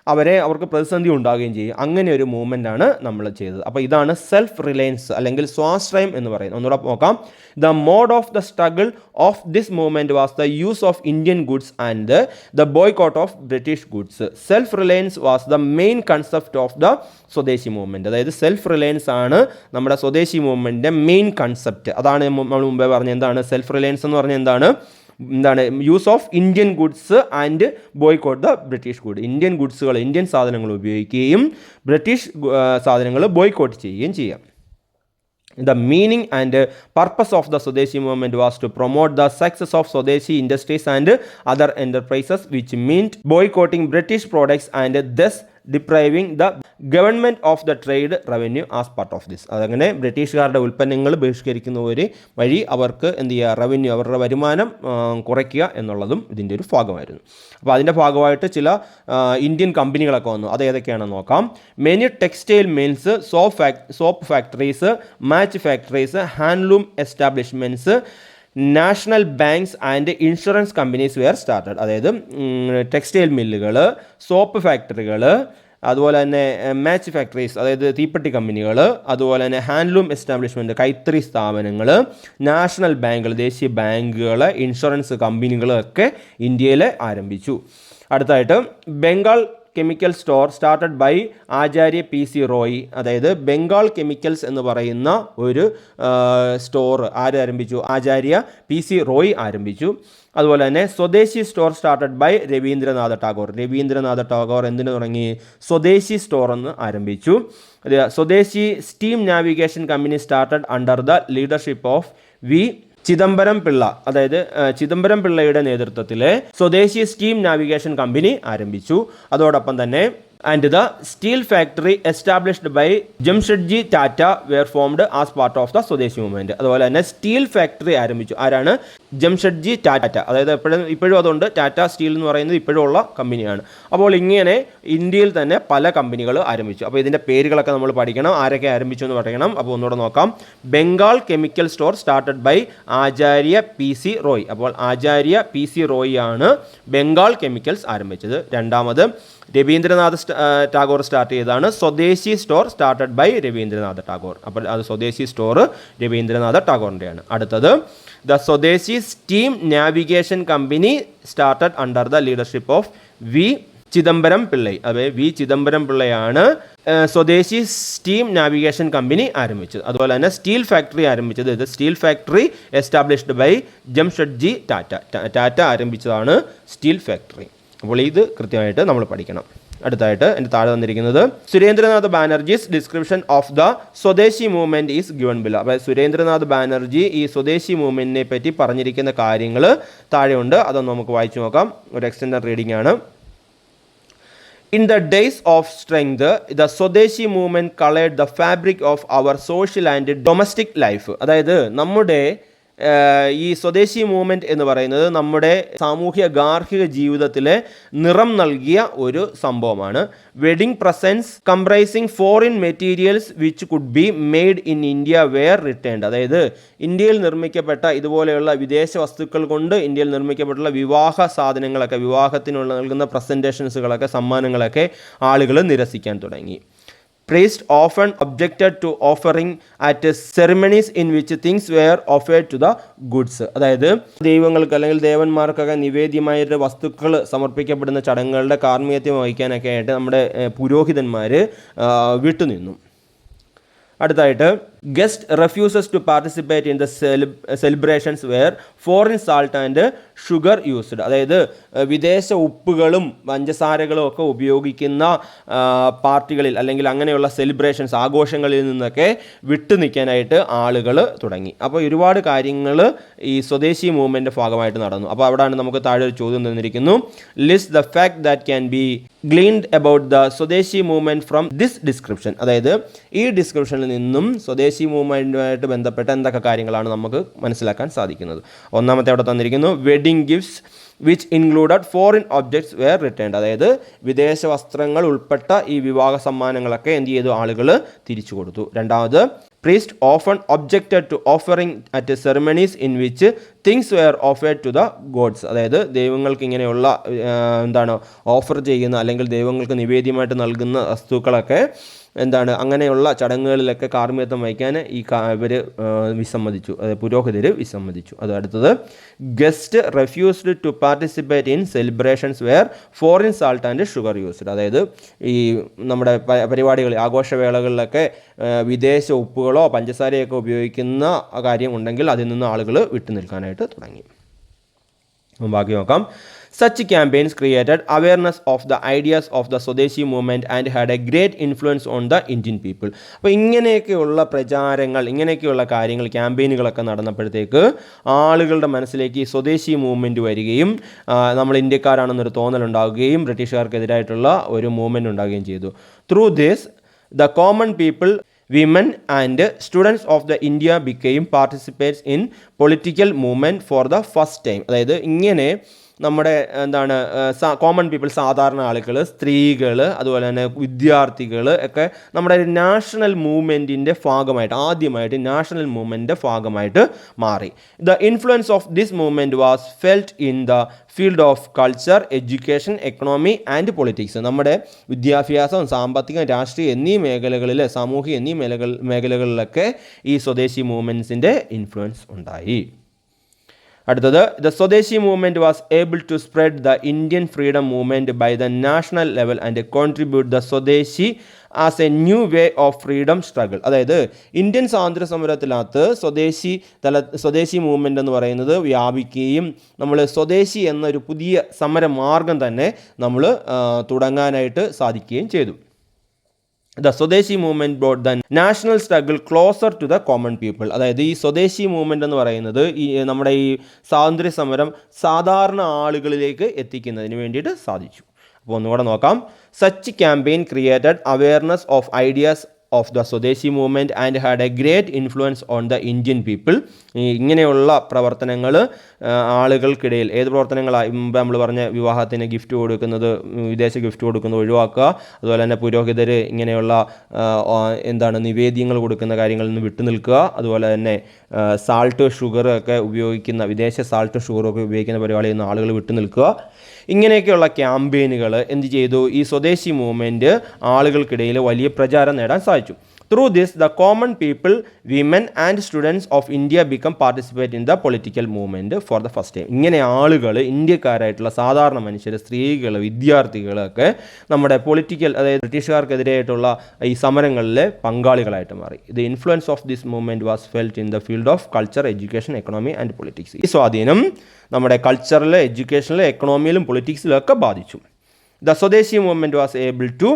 അവർക്ക് പ്രതിസന്ധി ഉണ്ടാകുകയും ചെയ്യും. അങ്ങനെ ഒരു മൂവ്മെൻ്റാണ് നമ്മൾ ചെയ്തത്. അപ്പോൾ ഇതാണ് സെൽഫ് റിലയൻസ് അല്ലെങ്കിൽ സ്വാശ്രയം എന്ന് പറയുന്നത്. ഒന്നുകൂടെ നോക്കാം. The mode of the struggle of this movement was the use of Indian goods and the boycott of British goods. Self reliance was the main concept of the സ്വദേശി മൂവ്മെൻറ്റ്. അതായത് self reliance ആണ് നമ്മുടെ സ്വദേശി മൂവ്മെൻറ്റിൻ്റെ main concept. അതാണ് നമ്മൾ മുമ്പേ പറഞ്ഞത്. എന്താണ് സെൽഫ് റിലയൻസ് എന്ന് പറഞ്ഞാൽ? എന്താണ് use of Indian goods and boycott the British good. Indian ഗുഡ്സുകൾ, ഇന്ത്യൻ സാധനങ്ങൾ ഉപയോഗിക്കുകയും ബ്രിട്ടീഷ് സാധനങ്ങൾ ബോയ്ക്കോട്ട് ചെയ്യുകയും ചെയ്യാം. The meaning and purpose of the Swadeshi movement was to promote the success of Swadeshi industries and other enterprises, which meant boycotting British products and thus depriving the government of the trade revenue as part of this. അതങ്ങനെ ബ്രിട്ടീഷുകാരുടെ ഉൽപ്പന്നങ്ങൾ ബഹിഷ്കരിക്കുന്ന ഒരു വഴി അവർക്ക് എന്ത് ചെയ്യുക? Revenue, അവരുടെ വരുമാനം കുറയ്ക്കുക എന്നുള്ളതും ഇതിൻ്റെ ഒരു ഭാഗമായിരുന്നു. അപ്പോൾ അതിൻ്റെ ഭാഗമായിട്ട് ചില ഇന്ത്യൻ കമ്പനികളൊക്കെ വന്നു. അത് ഏതൊക്കെയാണെന്ന് നോക്കാം. Many textile mills, soap factories, match factories, handloom establishments, national banks and insurance companies were started. അതായത് ടെക്സ്റ്റൈൽ മില്ലുകൾ, സോപ്പ് ഫാക്ടറികൾ, അതുപോലെ തന്നെ മാച്ച് ഫാക്ടറീസ് അതായത് തീപ്പെട്ടി കമ്പനികൾ, അതുപോലെ തന്നെ ഹാൻഡ്ലൂം എസ്റ്റാബ്ലിഷ്മെൻറ്റ് കൈത്തറി സ്ഥാപനങ്ങൾ, നാഷണൽ ബാങ്കുകൾ ദേശീയ ബാങ്കുകൾ, ഇൻഷുറൻസ് കമ്പനികളൊക്കെ ഇന്ത്യയിൽ ആരംഭിച്ചു. അടുത്തായിട്ട് Bengal chemical store started by Acharya PC Roy. അതായത് ബംഗാൾ കെമിക്കൽസ് എന്ന് പറയുന്ന ഒരു സ്റ്റോർ ആരംഭിച്ചു? ആചാര്യ PC റോയ് ആരംഭിച്ചു. അതുപോലെ തന്നെ Swadeshi store started by Rabindranath Tagore. Rabindranath Tagore എന്തിനു തുടങ്ങി? സ്വദേശി സ്റ്റോർ എന്ന് ആരംഭിച്ചു. Swadeshi steam navigation company started under the leadership of V Chidambaram Pillai. അതായത് ചിദംബരം പിള്ളയുടെ നേതൃത്വത്തിൽ സ്വദേശി സ്റ്റീം നാവിഗേഷൻ കമ്പനി ആരംഭിച്ചു. അതോടൊപ്പം തന്നെ and the steel factory established by Jamsetjee Tata were formed as part of the സ്വദേശി മൂവ്മെൻറ്റ്. അതുപോലെ തന്നെ സ്റ്റീൽ ഫാക്ടറി ആരംഭിച്ചു. ആരാണ്? ജംഷഡ്ജി ടാറ്റ. അതായത് ഇപ്പോഴും അതുകൊണ്ട് ടാറ്റ സ്റ്റീൽ എന്ന് പറയുന്നത് ഇപ്പോഴും ഉള്ള കമ്പനിയാണ്. അപ്പോൾ ഇങ്ങനെ ഇന്ത്യയിൽ തന്നെ പല കമ്പനികൾ ആരംഭിച്ചു. അപ്പോൾ ഇതിൻ്റെ പേരുകളൊക്കെ നമ്മൾ പഠിക്കണം, ആരൊക്കെ ആരംഭിച്ചു എന്ന് പറയണം. അപ്പോൾ ഒന്നുകൂടെ നോക്കാം. Bengal chemical store started by Acharya PC Roy. അപ്പോൾ ആചാര്യ PC റോയ് ആണ് ബംഗാൾ കെമിക്കൽസ് ആരംഭിച്ചത്. രണ്ടാമത് രവീന്ദ്രനാഥ് ടാഗോർ സ്റ്റാർട്ട് ചെയ്തതാണ് Swadeshi store started by Rabindranath Tagore. അപ്പോൾ അത് സ്വദേശി സ്റ്റോർ രവീന്ദ്രനാഥ ടാഗോറിൻ്റെയാണ്. അടുത്തത് the Swadeshi steam navigation company started under the leadership of V Chidambaram Pillai. അതായത് വി ചിദംബരം പിള്ളയാണ് സ്വദേശി സ്റ്റീം നാവിഗേഷൻ കമ്പനി ആരംഭിച്ചത്. അതുപോലെ തന്നെ സ്റ്റീൽ ഫാക്ടറി ആരംഭിച്ചത്. ഇത് steel factory established by Jamsetjee Tata. Tata ആരംഭിച്ചതാണ് സ്റ്റീൽ ഫാക്ടറി. അപ്പോൾ ഇത് കൃത്യമായിട്ട് നമ്മൾ പഠിക്കണം. അടുത്തായിട്ട് എൻ്റെ താഴെ വന്നിരിക്കുന്നത് Surendranath Banerjee's description of the സ്വദേശി മൂവ്മെൻറ്റ് ഈസ് ഗിവൺ ബിലോ. അപ്പോൾ സുരേന്ദ്രനാഥ് ബാനർജി ഈ സ്വദേശി മൂവ്മെൻറ്റിനെ പറ്റി പറഞ്ഞിരിക്കുന്ന കാര്യങ്ങൾ താഴെയുണ്ട്. അതൊന്ന് നമുക്ക് വായിച്ചു നോക്കാം. ഒരു എക്സ്റ്റൻഡഡ് റീഡിംഗ് ആണ്. In the days of strength, the Swadeshi movement colored the fabric of our social and domestic life. അതായത് നമ്മുടെ ഈ സ്വദേശി മൂവ്മെൻറ്റ് എന്ന് പറയുന്നത് നമ്മുടെ സാമൂഹ്യ ഗാർഹിക ജീവിതത്തിലെ നിറം നൽകിയ ഒരു സംഭവമാണ്. Wedding presents comprising foreign materials which could be made in India were returned. അതായത് ഇന്ത്യയിൽ നിർമ്മിക്കപ്പെട്ട ഇതുപോലെയുള്ള വിദേശ വസ്തുക്കൾ കൊണ്ട് ഇന്ത്യയിൽ നിർമ്മിക്കപ്പെട്ടുള്ള വിവാഹ സാധനങ്ങളൊക്കെ, വിവാഹത്തിനുള്ള നൽകുന്ന പ്രസൻറ്റേഷൻസുകളൊക്കെ, സമ്മാനങ്ങളൊക്കെ ആളുകൾ നിരസിക്കാൻ തുടങ്ങി. Priests often objected to offering at ceremonies in which things were offered to the goods. അതായത് ദൈവങ്ങൾക്ക് അല്ലെങ്കിൽ ദേവന്മാർക്കൊക്കെ നിവേദ്യമായിട്ട് വസ്തുക്കൾ സമർപ്പിക്കപ്പെടുന്ന ചടങ്ങുകളുടെ കാർമ്മികത്വം വഹിക്കാനൊക്കെ ആയിട്ട് നമ്മുടെ പുരോഹിതന്മാർ വിട്ടുനിന്നു. അടുത്തായിട്ട് guest refuses to participate in the celebrations where foreign salt and sugar used. അതായത് വിദേശ ഉപ്പുകളും പഞ്ചസാരകളും ഒക്കെ ഉപയോഗിക്കുന്ന പാർട്ടികളിൽ അല്ലെങ്കിൽ അങ്ങനെയുള്ള സെലിബ്രേഷൻസ്, ആഘോഷങ്ങളിൽ നിന്നൊക്കെ വിട്ടുനിൽക്കാനായിട്ട് ആളുകൾ തുടങ്ങി. അപ്പോൾ ഒരുപാട് കാര്യങ്ങൾ ഈ സ്വദേശി മൂവ്മെൻറ്റിൻ്റെ ഭാഗമായിട്ട് നടന്നു. അപ്പോൾ അവിടെയാണ് നമുക്ക് താഴെ ഒരു ചോദ്യം തന്നിരിക്കുന്നു. List the fact that can be gleaned about the സ്വദേശി മൂവ്മെൻറ്റ് ഫ്രം ദിസ് ഡിസ്ക്രിപ്ഷൻ. അതായത് ഈ ഡിസ്ക്രിപ്ഷനിൽ നിന്നും സ്വദേശി മൂവ്മെൻറ്റുമായിട്ട് ബന്ധപ്പെട്ട എന്തൊക്കെ കാര്യങ്ങളാണ് നമുക്ക് മനസ്സിലാക്കാൻ സാധിക്കുന്നത്. ഒന്നാമത്തെ അവിടെ തന്നിരിക്കുന്നു, wedding gifts which included foreign objects were returned. അതായത് വിദേശ വസ്ത്രങ്ങൾ ഉൾപ്പെട്ട ഈ വിവാഹ സമ്മാനങ്ങളൊക്കെ എന്ത് ചെയ്തു, ആളുകൾ തിരിച്ചു കൊടുത്തു. രണ്ടാമത്, priest often objected to offering at ceremonies in which things were offered to the gods. അതായത് ദൈവങ്ങൾക്ക് ഇങ്ങനെയുള്ള ഓഫർ ചെയ്യുന്ന അല്ലെങ്കിൽ ദൈവങ്ങൾക്ക് നിവേദ്യമായിട്ട് നൽകുന്ന വസ്തുക്കളൊക്കെ അങ്ങനെയുള്ള ചടങ്ങുകളിലൊക്കെ കാർമ്മികത്വം വഹിക്കാൻ ഇവർ വിസമ്മതിച്ചു, പുരോഹിതർ വിസമ്മതിച്ചു. അത് അടുത്തത്, guest refused to participate in celebrations where foreign salt and sugar used. അതായത് ഈ നമ്മുടെ പരിപാടികൾ, ആഘോഷവേളകളിലൊക്കെ വിദേശ ഉപ്പുകളോ പഞ്ചസാരയൊക്കെ ഉപയോഗിക്കുന്ന കാര്യം ഉണ്ടെങ്കിൽ അതിൽ നിന്ന് ആളുകൾ വിട്ടുനിൽക്കാനായിട്ട് തുടങ്ങി. ബാക്കി നോക്കാം. Such campaigns created awareness of the ideas of the Swadeshi movement and had a great influence on the Indian people. അപ്പോൾ ഇങ്ങനെയൊക്കെയുള്ള പ്രചാരങ്ങൾ, ഇങ്ങനെയൊക്കെയുള്ള കാര്യങ്ങൾ, ക്യാമ്പയിനുകളൊക്കെ നടന്നപ്പോഴത്തേക്ക് ആളുകളുടെ മനസ്സിലേക്ക് ഈ സ്വദേശി മൂവ്മെൻറ്റ് വരികയും നമ്മൾ ഇന്ത്യക്കാരാണെന്നൊരു തോന്നലുണ്ടാവുകയും ബ്രിട്ടീഷുകാർക്കെതിരായിട്ടുള്ള ഒരു മൂവ്മെൻറ്റ് ഉണ്ടാവുകയും ചെയ്തു. Through this the common people, women and students of the India became participants in political movement for the first time. അതായത് ഇങ്ങനെ നമ്മുടെ കോമൺ പീപ്പിൾ, സാധാരണ ആളുകൾ, സ്ത്രീകൾ, അതുപോലെ തന്നെ വിദ്യാർത്ഥികൾ ഒക്കെ നമ്മുടെ ഒരു നാഷണൽ മൂവ്മെൻറ്റിൻ്റെ ഭാഗമായിട്ട്, ആദ്യമായിട്ട് നാഷണൽ മൂവ്മെൻറ്റിൻ്റെ ഭാഗമായിട്ട് മാറി. The influence of this movement was felt in the field of culture, education, economy and politics. നമ്മുടെ വിദ്യാഭ്യാസം, സാമ്പത്തികം, രാഷ്ട്രീയം എന്നീ മേഖലകളിൽ, സാമൂഹിക എന്നീ മേഖലകളിലൊക്കെ ഈ സ്വദേശി മൂവ്മെൻറ്റ്സിൻ്റെ ഇൻഫ്ലുവൻസ് ഉണ്ടായി. അടുത്തത്, ദ സ്വദേശി movement was able to spread the Indian freedom movement by the national level and contribute the swadeshi as a new way of freedom struggle. അതായത് ഇന്ത്യൻ സ്വാതന്ത്ര്യ സമരത്തിനകത്ത് സ്വദേശി മൂവ്മെൻ്റ് എന്ന് പറയുന്നത് വ്യാപിക്കുകയും നമ്മൾ സ്വദേശി എന്നൊരു പുതിയ സമരമാർഗം തന്നെ നമ്മൾ തുടങ്ങാനായിട്ട് സാധിക്കുകയും ചെയ്തു. The Swadeshi movement brought the national struggle closer to the common people. അതായത് ഈ സ്വദേശി മൂവ്മെൻ്റ് എന്ന് പറയുന്നത് നമ്മുടെ ഈ സ്വാതന്ത്ര്യ സമരം സാധാരണ ആളുകളിലേക്ക് എത്തിക്കുന്നതിന് വേണ്ടിയിട്ട് സാധിച്ചു. അപ്പോൾ ഒന്നുകൂടെ നോക്കാം. Such campaign created awareness of ideas of the Swadeshi movement and had a great influence on the Indian people. ഇങ്ങനെയുള്ള പ്രവർത്തനങ്ങൾ ആളുകൾക്കിടയിൽ, ഏത് പ്രവർത്തനങ്ങളാണ് മുമ്പ് നമ്മൾ പറഞ്ഞ വിവാഹത്തിന് ഗിഫ്റ്റ് കൊടുക്കുന്നത്, വിദേശ ഗിഫ്റ്റ് കൊടുക്കുന്നത് ഒഴിവാക്കുക, അതുപോലെ തന്നെ പുരോഹിതർ ഇങ്ങനെയുള്ള നിവേദ്യങ്ങൾ കൊടുക്കുന്ന കാര്യങ്ങളിൽ നിന്ന് വിട്ടുനിൽക്കുക, അതുപോലെ തന്നെ സാൾട്ട്, ഷുഗർ ഒക്കെ ഉപയോഗിക്കുന്ന, വിദേശ സാൾട്ട്, ഷുഗറൊക്കെ ഉപയോഗിക്കുന്ന പരിപാടിയിൽ നിന്ന് ആളുകൾ വിട്ടുനിൽക്കുക. ഇങ്ങനെയൊക്കെയുള്ള ക്യാമ്പയിനുകൾ എന്ത് ചെയ്തു, ഈ സ്വദേശി മൂവ്മെൻറ്റ് ആളുകൾക്കിടയിൽ വലിയ പ്രചാരം നേടാൻ സാധിച്ചു. Through this, the common people, women and students of India become participate in the political movement for the first time. ഇങ്ങനെ ആളുകൾ, ഇന്ത്യക്കാരായിട്ടുള്ള സാധാരണ മനുഷ്യർ, സ്ത്രീകൾ, വിദ്യാർത്ഥികളൊക്കെ നമ്മുടെ പൊളിറ്റിക്കൽ, അതായത് ബ്രിട്ടീഷുകാർക്കെതിരായിട്ടുള്ള ഈ സമരങ്ങളിലെ പങ്കാളികളായിട്ട് മാറി. The influence of this movement was felt in the field of culture, education, economy and politics. ഈ സ്വാധീനം നമ്മുടെ കൾച്ചറിൽ, എഡ്യൂക്കേഷനിലും എക്കണോമിയിലും പൊളിറ്റിക്സിലും ഒക്കെ ബാധിച്ചു. ദ സ്വദേശി movement was able to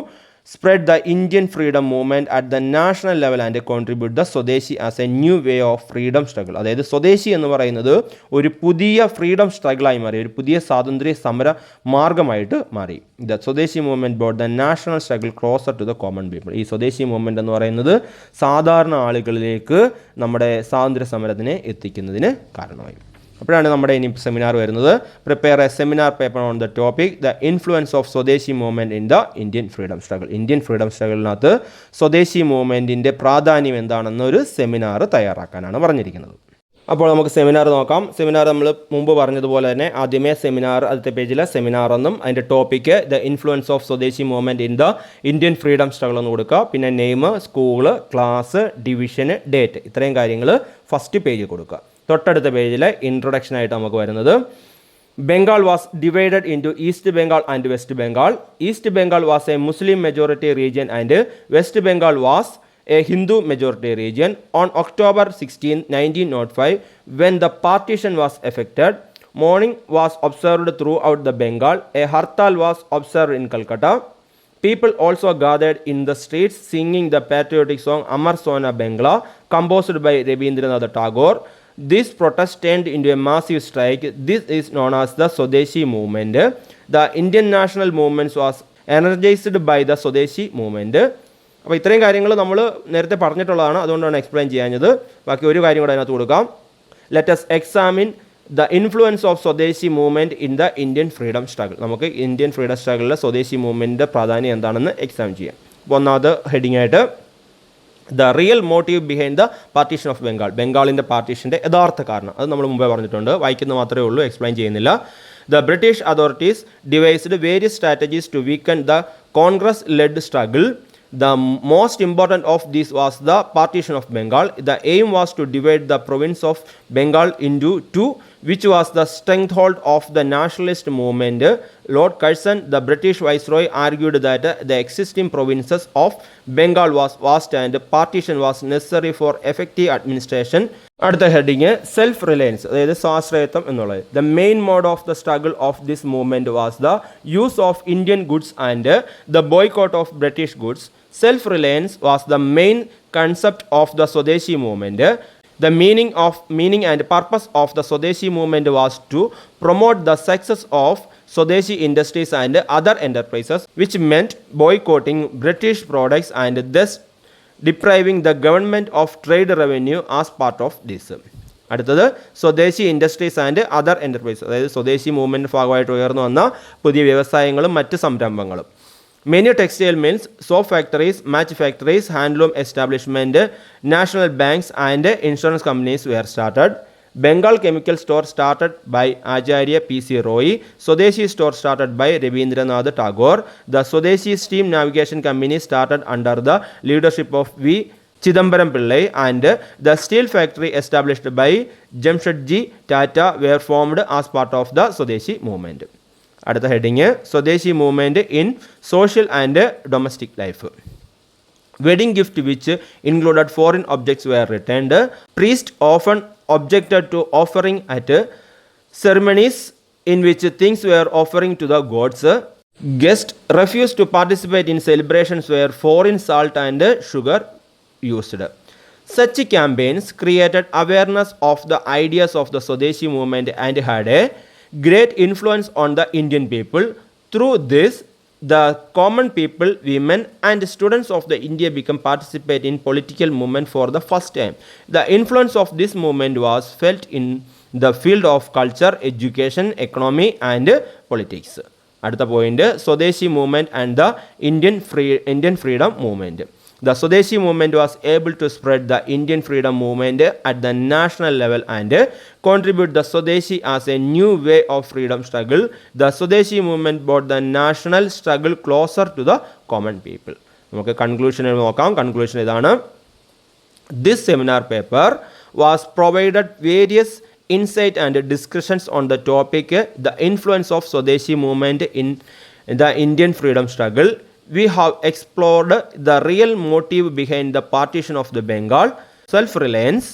spread the Indian freedom movement at the national level and contribute the Swadeshi as a new way of freedom struggle. അതായത് സ്വദേശി എന്ന് പറയുന്നത് ഒരു പുതിയ ഫ്രീഡം സ്ട്രഗിളായി മാറി, ഒരു പുതിയ സ്വാതന്ത്ര്യ സമര മാർഗമായിട്ട് മാറി. ദ സ്വദേശി movement brought the national struggle closer to the common people. ഈ സ്വദേശി മൂവ്മെൻറ്റ് എന്ന് പറയുന്നത് സാധാരണ ആളുകളിലേക്ക് നമ്മുടെ സ്വാതന്ത്ര്യ സമരത്തിനെ എത്തിക്കുന്നതിന് കാരണമായി. അപ്പോഴാണ് നമ്മുടെ ഇനി സെമിനാർ വരുന്നത്. Prepare a seminar paper on the topic the influence of swadeshi movement in the Indian freedom struggle. Indian freedom സ്ട്രഗിളിനകത്ത് സ്വദേശി മൂവ്മെൻറ്റിൻ്റെ പ്രാധാന്യം എന്താണെന്നൊരു സെമിനാർ തയ്യാറാക്കാനാണ് പറഞ്ഞിരിക്കുന്നത്. അപ്പോൾ നമുക്ക് സെമിനാർ നോക്കാം. സെമിനാർ നമ്മൾ മുമ്പ് പറഞ്ഞതുപോലെ തന്നെ ആദ്യമേ സെമിനാർ, അടുത്ത പേജിലെ സെമിനാർ എന്നും അതിൻ്റെ topic the influence of swadeshi movement in the Indian freedom struggle എന്ന് കൊടുക്കുക. പിന്നെ നെയിം, സ്കൂള്, ക്ലാസ്, ഡിവിഷന്, ഡേറ്റ്, ഇത്രയും കാര്യങ്ങൾ ഫസ്റ്റ് പേജിൽ കൊടുക്കുക. തൊട്ടടുത്ത പേജിലെ ഇൻട്രൊഡക്ഷനായിട്ട് നമുക്ക് വരുന്നത് Bengal was divided into east Bengal and west Bengal. East Bengal was a Muslim majority region and west Bengal was a Hindu majority region. On October 16, 1905, when the partition was effected, mourning was observed throughout the Bengal. A hartal was observed in Calcutta. People also gathered in the streets singing the patriotic song Amar Sona Bangla, composed by Rabindranath Tagore. This protest turned into a massive strike. This is known as the Swadeshi movement. The Indian national movement was energized by the Swadeshi movement. അപ്പോൾ ഇത്രയും കാര്യങ്ങൾ നമ്മൾ നേരത്തെ പറഞ്ഞിട്ടുള്ളതാണ്, അതുകൊണ്ടാണ് explain ചെയ്യാഞ്ഞത്. ബാക്കി ഒരു കാര്യം കൂടെ അതിനകത്ത് കൊടുക്കാം. Let us examine the influence of swadeshi movement in the Indian freedom struggle. നമുക്ക് ഇന്ത്യൻ ഫ്രീഡം സ്ട്രഗിളിലെ സ്വദേശി മൂവ്മെൻറ്റിൻ്റെ പ്രാധാന്യം എന്താണെന്ന് എക്സാം ചെയ്യാം. അപ്പോൾ ഒന്നാമത് ഹെഡിങ് ആയിട്ട് the real motive behind the partition of Bengal. ബംഗാളിൻ്റെ പാർട്ടീഷൻ്റെ യഥാർത്ഥ കാരണം അത് നമ്മൾ മുമ്പേ പറഞ്ഞിട്ടുണ്ട്, വായിക്കുന്നത് മാത്രമേ ഉള്ളൂ, എക്സ്പ്ലെയിൻ ചെയ്യുന്നില്ല. The British authorities devised various strategies to weaken the Congress-led struggle. The most important of these was the partition of Bengal. The aim was to divide the province of Bengal into two, which was the stronghold of the nationalist movement. Lord Curzon, the British Viceroy, argued that the existing provinces of Bengal was vast and partition was necessary for effective administration. അടുത്ത heading self reliance, അതായത് സ്വാശ്രയത്വം എന്നുള്ളത്. The main mode of the struggle of this movement was the use of Indian goods and the boycott of British goods. Self reliance was the main concept of the സ്വദേശി movement. The meaning and purpose of the Swadeshi movement was to promote the success of Swadeshi industries and other enterprises, which meant boycotting British products and thus depriving the government of trade revenue as part of this. അടുത്തത് സ്വദേശി industries and other enterprises, അതായത് സ്വദേശി movement ഭാഗമായിട്ട് ഉയർന്നു വന്ന പുതിയ വ്യവസായങ്ങളും മറ്റ് സംരംഭങ്ങളും. Many textile mills, soap factories, match factories, handloom establishment, national banks and insurance companies were started. Bengal Chemical Store started by Acharya P.C. Roy. Swadeshi Store started by Rabindranath Tagore. The Swadeshi Steam Navigation Company started under the leadership of V. Chidambaram Pillai, and the steel factory established by Jamshedji Tata were formed as part of the Swadeshi movement. അടുത്ത heading Swadeshi movement in social and domestic life. Wedding gift which included foreign objects were returned. Priest often objected to offering at ceremonies in which things were offering to the gods. Guest refused to participate in celebrations where foreign salt and sugar used. Such campaigns created awareness of the ideas of the Swadeshi movement and had a great influence on the Indian people. Through this, the common people, women and students of the India become participate in political movement for the first time. The influence of this movement was felt in the field of culture, education, economy and politics. അടുത്ത point സ്വദേശി movement and the Indian freedom movement. The Swadeshi movement was able to spread the Indian freedom movement at the national level and contribute the Swadeshi as a new way of freedom struggle. The Swadeshi movement brought the national struggle closer to the common people. നമുക്ക് കൺക്ലൂഷനിൽ നോക്കാം. Conclusion ഇതാണ്: this seminar paper was provided various insight and discussions on the topic the influence of Swadeshi movement in the Indian freedom struggle. We have explored the real motive behind the partition of the Bengal, self-reliance,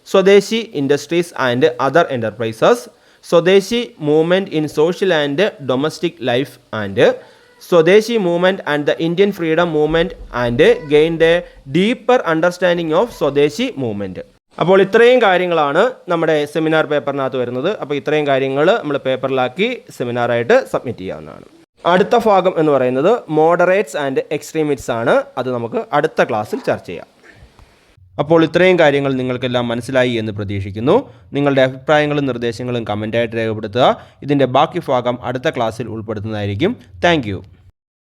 Swadeshi industries and other enterprises, Swadeshi movement in social and domestic life, and Swadeshi movement and the Indian freedom movement, and gained a deeper understanding of Swadeshi movement. അപ്പോൾ ഇത്രയും കാര്യങ്ങളാണ് നമ്മുടെ seminar പേപ്പറിനകത്ത് വരുന്നത്. അപ്പോൾ ഇത്രയും കാര്യങ്ങൾ നമ്മൾ പേപ്പറിലാക്കി സെമിനാറായിട്ട് submit ചെയ്യാവുന്നതാണ്. അടുത്ത ഭാഗം എന്ന് പറയുന്നത് മോഡറേറ്റ്സ് ആൻഡ് എക്സ്ട്രീമിറ്റ്സ് ആണ്. അത് നമുക്ക് അടുത്ത ക്ലാസ്സിൽ ചർച്ച ചെയ്യാം. അപ്പോൾ ഇത്രയും കാര്യങ്ങൾ നിങ്ങൾക്കെല്ലാം മനസ്സിലായി എന്ന് പ്രതീക്ഷിക്കുന്നു. നിങ്ങളുടെ അഭിപ്രായങ്ങളും നിർദ്ദേശങ്ങളും കമൻറ്റായിട്ട് രേഖപ്പെടുത്തുക. ഇതിൻ്റെ ബാക്കി ഭാഗം അടുത്ത ക്ലാസ്സിൽ ഉൾപ്പെടുത്തുന്നതായിരിക്കും. താങ്ക്